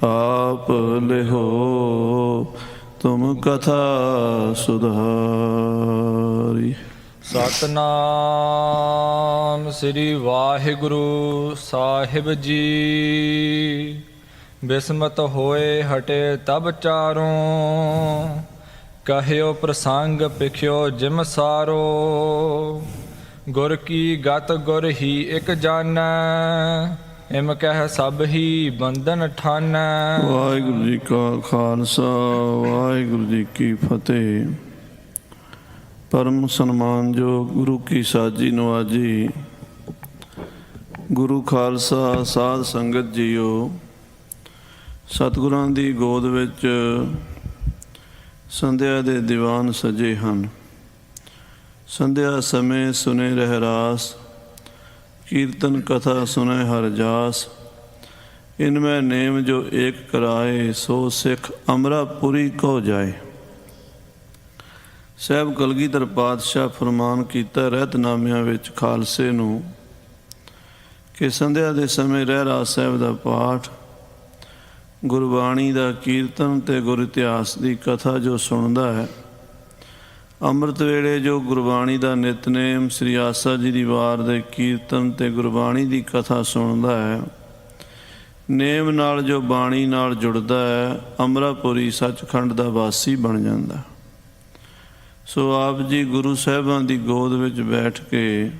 आप लिहो तुम कथा सुधारी। सतनाम श्री वाहिगुरु साहिब जी। बिस्मत होए हटे तब चारों, कहियो प्रसंग पिखियो जिम सारो। गुर की गत गुर ही एक जाना, इम कह सब ही बंधन ठाना। वाहिगुरु जी का खालसा वाहिगुरु जी की फतेह। परम सन्मान जो गुरु की साजी नवाजी, गुरु खालसा साध संगत जीओ। सतगुਰਾਂ ਦੀ ਗੋਦ ਵਿੱਚ ਸੰਧਿਆ ਦੇ ਦੀਵਾਨ ਸਜੇ ਹਨ। ਸੰਧਿਆ ਸਮੇਂ ਸੁਨੇ ਰਹਿਰਾਸ, कीर्तन कथा सुने हर जास। इनमें नेम जो एक कराए, सो सिख अमरापुरी को जाए। ਸਾਹਿਬ ਕਲਗੀਧਰ ਪਾਤਸ਼ਾਹ ਫਰਮਾਨ ਕੀਤਾ ਰਹਿਤਨਾਮਿਆਂ ਵਿੱਚ ਖਾਲਸੇ ਨੂੰ ਕਿ ਸੰਧਿਆ ਦੇ ਸਮੇਂ ਰਹਿਰਾਸ ਸਾਹਿਬ ਦਾ ਪਾਠ, ਗੁਰਬਾਣੀ ਦਾ ਕੀਰਤਨ ਤੇ ਗੁਰ ਇਤਿਹਾਸ ਦੀ ਕਥਾ ਜੋ ਸੁਣਦਾ ਹੈ, ਅੰਮ੍ਰਿਤ ਵੇਲੇ ਜੋ ਗੁਰਬਾਣੀ ਦਾ ਨਿਤਨੇਮ ਸ੍ਰੀ ਆਸਾ ਜੀ ਦੀ ਵਾਰ ਦੇ ਕੀਰਤਨ ਤੇ ਗੁਰਬਾਣੀ ਦੀ ਕਥਾ ਸੁਣਦਾ ਹੈ, ਨੇਮ ਨਾਲ ਜੋ ਬਾਣੀ ਨਾਲ ਜੁੜਦਾ ਹੈ, ਅਮਰਾਪੁਰੀ ਸੱਚਖੰਡ ਦਾ ਵਾਸੀ ਬਣ ਜਾਂਦਾ। ਸੋ ਆਪ ਜੀ ਗੁਰੂ ਸਾਹਿਬਾਂ ਦੀ ਗੋਦ ਵਿੱਚ ਬੈਠ ਕੇ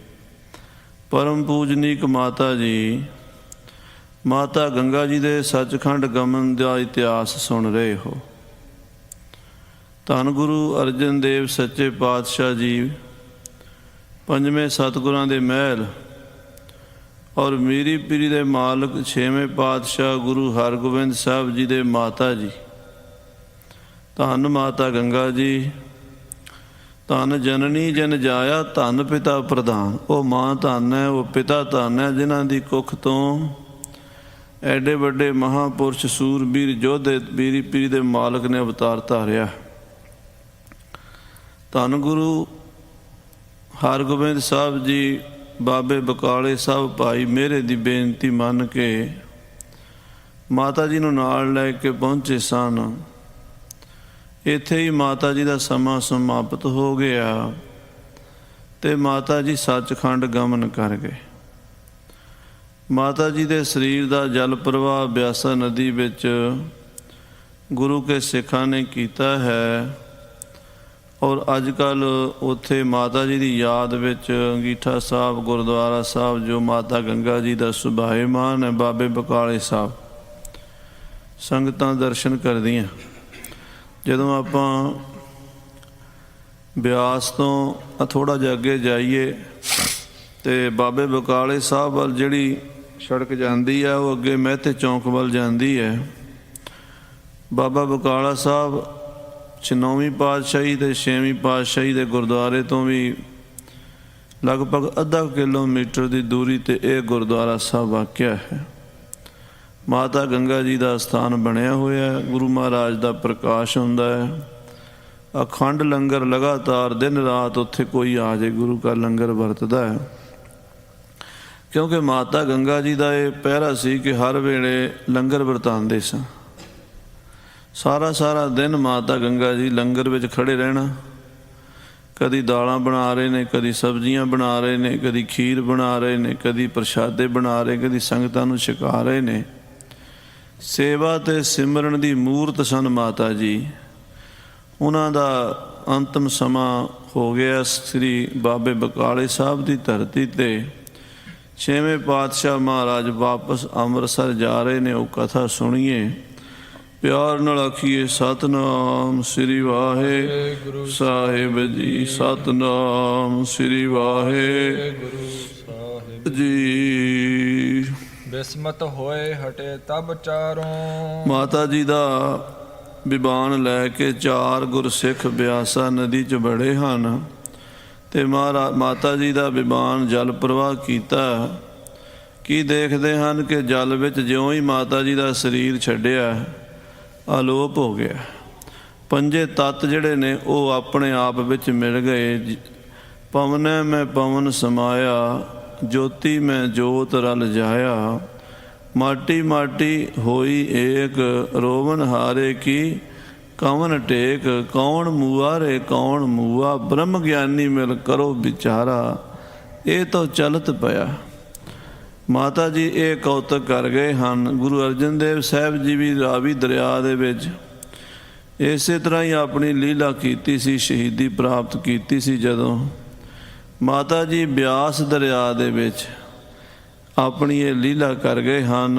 ਪਰਮ ਪੂਜਨੀਕ ਮਾਤਾ ਜੀ, ਮਾਤਾ ਗੰਗਾ ਜੀ ਦੇ ਸੱਚਖੰਡ ਗਮਨ ਦਾ ਇਤਿਹਾਸ ਸੁਣ ਰਹੇ ਹੋ। ਧੰਨ ਗੁਰੂ ਅਰਜਨ ਦੇਵ ਸੱਚੇ ਪਾਤਸ਼ਾਹ ਜੀ, ਪੰਜਵੇਂ ਸਤਿਗੁਰਾਂ ਦੇ ਮਹਿਲ ਔਰ ਮੀਰੀ ਪੀਰੀ ਦੇ ਮਾਲਕ ਛੇਵੇਂ ਪਾਤਸ਼ਾਹ ਗੁਰੂ ਹਰਗੋਬਿੰਦ ਸਾਹਿਬ ਜੀ ਦੇ ਮਾਤਾ ਜੀ, ਧੰਨ ਮਾਤਾ ਗੰਗਾ ਜੀ, ਧੰਨ ਜਨਨੀ ਜਨ ਜਾਇਆ, ਧੰਨ ਪਿਤਾ ਪ੍ਰਧਾਨ। ਉਹ ਮਾਂ ਧੰਨ ਹੈ, ਉਹ ਪਿਤਾ ਧੰਨ ਹੈ, ਜਿਨ੍ਹਾਂ ਦੀ ਕੁੱਖ ਤੋਂ ਐਡੇ ਵੱਡੇ ਮਹਾਂਪੁਰਸ਼ ਸੂਰਬੀਰ ਯੋਧੇ ਮੀਰੀ ਪੀਰੀ ਦੇ ਮਾਲਕ ਨੇ ਅਵਤਾਰ ਧਾਰਿਆ। ਧੰਨ ਗੁਰੂ ਹਰਗੋਬਿੰਦ ਸਾਹਿਬ ਜੀ ਬਾਬੇ ਬਕਾਲੇ ਸਾਹਿਬ ਭਾਈ ਮੇਹਰੇ ਦੀ ਬੇਨਤੀ ਮੰਨ ਕੇ ਮਾਤਾ ਜੀ ਨੂੰ ਨਾਲ ਲੈ ਕੇ ਪਹੁੰਚੇ ਸਨ। ਇੱਥੇ ਹੀ ਮਾਤਾ ਜੀ ਦਾ ਸਮਾਂ ਸਮਾਪਤ ਹੋ ਗਿਆ ਤੇ ਮਾਤਾ ਜੀ ਸੱਚਖੰਡ ਗਮਨ ਕਰ ਗਏ। ਮਾਤਾ ਜੀ ਦੇ ਸਰੀਰ ਦਾ ਜਲ ਪ੍ਰਵਾਹ ਬਿਆਸਾ ਨਦੀ ਵਿੱਚ ਗੁਰੂ ਕੇ ਸਿੱਖਾਂ ਨੇ ਕੀਤਾ ਹੈ। ਔਰ ਅੱਜ ਕੱਲ੍ਹ ਉੱਥੇ ਮਾਤਾ ਜੀ ਦੀ ਯਾਦ ਵਿੱਚ ਅੰਗੀਠਾ ਸਾਹਿਬ ਗੁਰਦੁਆਰਾ ਸਾਹਿਬ ਜੋ ਮਾਤਾ ਗੰਗਾ ਜੀ ਦਾ ਸੁਭਾਏਮਾਨ ਹੈ, ਬਾਬੇ ਬਕਾਲੇ ਸਾਹਿਬ, ਸੰਗਤਾਂ ਦਰਸ਼ਨ ਕਰਦੀਆਂ। ਜਦੋਂ ਆਪਾਂ ਬਿਆਸ ਤੋਂ ਥੋੜ੍ਹਾ ਜਿਹਾ ਅੱਗੇ ਜਾਈਏ ਅਤੇ ਬਾਬੇ ਬਕਾਲੇ ਸਾਹਿਬ ਵੱਲ ਜਿਹੜੀ ਸੜਕ ਜਾਂਦੀ ਹੈ, ਉਹ ਅੱਗੇ ਮਹਿਤੇ ਚੌਂਕ ਵੱਲ ਜਾਂਦੀ ਹੈ। ਬਾਬਾ ਬਕਾਲਾ ਸਾਹਿਬ 9ਵੀਂ ਪਾਤਸ਼ਾਹੀ ਅਤੇ 6ਵੀਂ ਪਾਤਸ਼ਾਹੀ ਦੇ ਗੁਰਦੁਆਰੇ ਤੋਂ ਵੀ ਲਗਭਗ ਅੱਧਾ ਕਿਲੋਮੀਟਰ ਦੀ ਦੂਰੀ 'ਤੇ ਇਹ ਗੁਰਦੁਆਰਾ ਸਾਹਿਬ ਵਾਕਿਆ ਹੈ। ਮਾਤਾ ਗੰਗਾ ਜੀ ਦਾ ਸਥਾਨ ਬਣਿਆ ਹੋਇਆ, ਗੁਰੂ ਮਹਾਰਾਜ ਦਾ ਪ੍ਰਕਾਸ਼ ਹੁੰਦਾ ਹੈ। ਅਖੰਡ ਲੰਗਰ ਲਗਾਤਾਰ ਦਿਨ ਰਾਤ ਉੱਥੇ ਕੋਈ ਆ ਜਾਏ ਗੁਰੂ ਕਾ ਲੰਗਰ ਵਰਤਦਾ ਹੈ, ਕਿਉਂਕਿ ਮਾਤਾ ਗੰਗਾ ਜੀ ਦਾ ਇਹ ਪਹਿਰਾ ਸੀ ਕਿ ਹਰ ਵੇਲੇ ਲੰਗਰ ਵਰਤਾਉਂਦੇ ਸਨ। ਸਾਰਾ ਦਿਨ ਮਾਤਾ ਗੰਗਾ ਜੀ ਲੰਗਰ ਵਿੱਚ ਖੜ੍ਹੇ ਰਹਿਣਾ। ਕਦੀ ਦਾਲਾਂ ਬਣਾ ਰਹੇ ਨੇ, ਕਦੀ ਸਬਜ਼ੀਆਂ ਬਣਾ ਰਹੇ ਨੇ, ਕਦੀ ਖੀਰ ਬਣਾ ਰਹੇ ਨੇ, ਕਦੀ ਪ੍ਰਸ਼ਾਦੇ ਬਣਾ ਰਹੇ, ਕਦੀ ਸੰਗਤਾਂ ਨੂੰ ਛਕਾ ਰਹੇ ਨੇ। ਸੇਵਾ ਅਤੇ ਸਿਮਰਨ ਦੀ ਮੂਰਤ ਸਨ ਮਾਤਾ ਜੀ। ਉਹਨਾਂ ਦਾ ਅੰਤਮ ਸਮਾਂ ਹੋ ਗਿਆ। ਸ੍ਰੀ ਬਾਬੇ ਬਕਾਲੇ ਸਾਹਿਬ ਦੀ ਧਰਤੀ 'ਤੇ ਛੇਵੇਂ ਪਾਤਸ਼ਾਹ ਮਹਾਰਾਜ ਵਾਪਸ ਅੰਮ੍ਰਿਤਸਰ ਜਾ ਰਹੇ ਨੇ। ਉਹ ਕਥਾ ਸੁਣੀਏ, ਪਿਆਰ ਨਾਲ ਆਖੀਏ ਸਤਨਾਮ ਸ੍ਰੀ ਵਾਹਿਗੁਰੂ ਸਾਹਿਬ ਜੀ, ਸਤਨਾਮ ਸ੍ਰੀ ਵਾਹਿਗੁਰੂ ਸਾਹਿਬ ਜੀ। ਬਿਸਮਤ ਹੋਏ ਹਟੇ ਤਬ ਚਾਰੋਂ। ਮਾਤਾ ਜੀ ਦਾ ਬਿਬਾਨ ਲੈ ਕੇ ਚਾਰ ਗੁਰਸਿੱਖ ਬਿਆਸਾ ਨਦੀ 'ਚ ਬੜੇ ਹਨ ਅਤੇ ਮਾਤਾ ਜੀ ਦਾ ਬਿਬਾਨ ਜਲ ਪ੍ਰਵਾਹ ਕੀਤਾ। ਕੀ ਦੇਖਦੇ ਹਨ ਕਿ ਜਲ ਵਿੱਚ ਜਿਉਂ ਹੀ ਮਾਤਾ ਜੀ ਦਾ ਸਰੀਰ ਛੱਡਿਆ, ਅਲੋਪ ਹੋ ਗਿਆ। ਪੰਜੇ ਤੱਤ ਜਿਹੜੇ ਨੇ ਉਹ ਆਪਣੇ ਆਪ ਵਿੱਚ ਮਿਲ ਗਏ। ਪਵਨੈ ਮੈਂ ਪਵਨ ਸਮਾਇਆ, ਜੋਤੀ ਮੈਂ ਜੋਤ ਰਲ ਜਾਇਆ। माटी माटी होई एक, रोवन हारे की कवन टेक। कौन मूआ रे कौन मूआ, ब्रह्म ज्ञानी मिल करो विचारा। ਇਹ ਤਾਂ ਚਲਤ ਪਿਆ। ਮਾਤਾ ਜੀ ਇਹ ਕੌਤਕ ਕਰ ਗਏ ਹਨ। ਗੁਰੂ ਅਰਜਨ ਦੇਵ ਸਾਹਿਬ ਜੀ ਵੀ ਰਾਵੀ ਦਰਿਆ ਦੇ ਵਿੱਚ ਇਸੇ ਤਰ੍ਹਾਂ ਹੀ ਆਪਣੀ ਲੀਲਾ ਕੀਤੀ ਸੀ, ਸ਼ਹੀਦੀ ਪ੍ਰਾਪਤ ਕੀਤੀ ਸੀ। ਜਦੋਂ ਮਾਤਾ ਜੀ ਬਿਆਸ ਦਰਿਆ ਦੇ ਵਿੱਚ ਆਪਣੀ ਇਹ ਲੀਲਾ ਕਰ ਗਏ ਹਨ।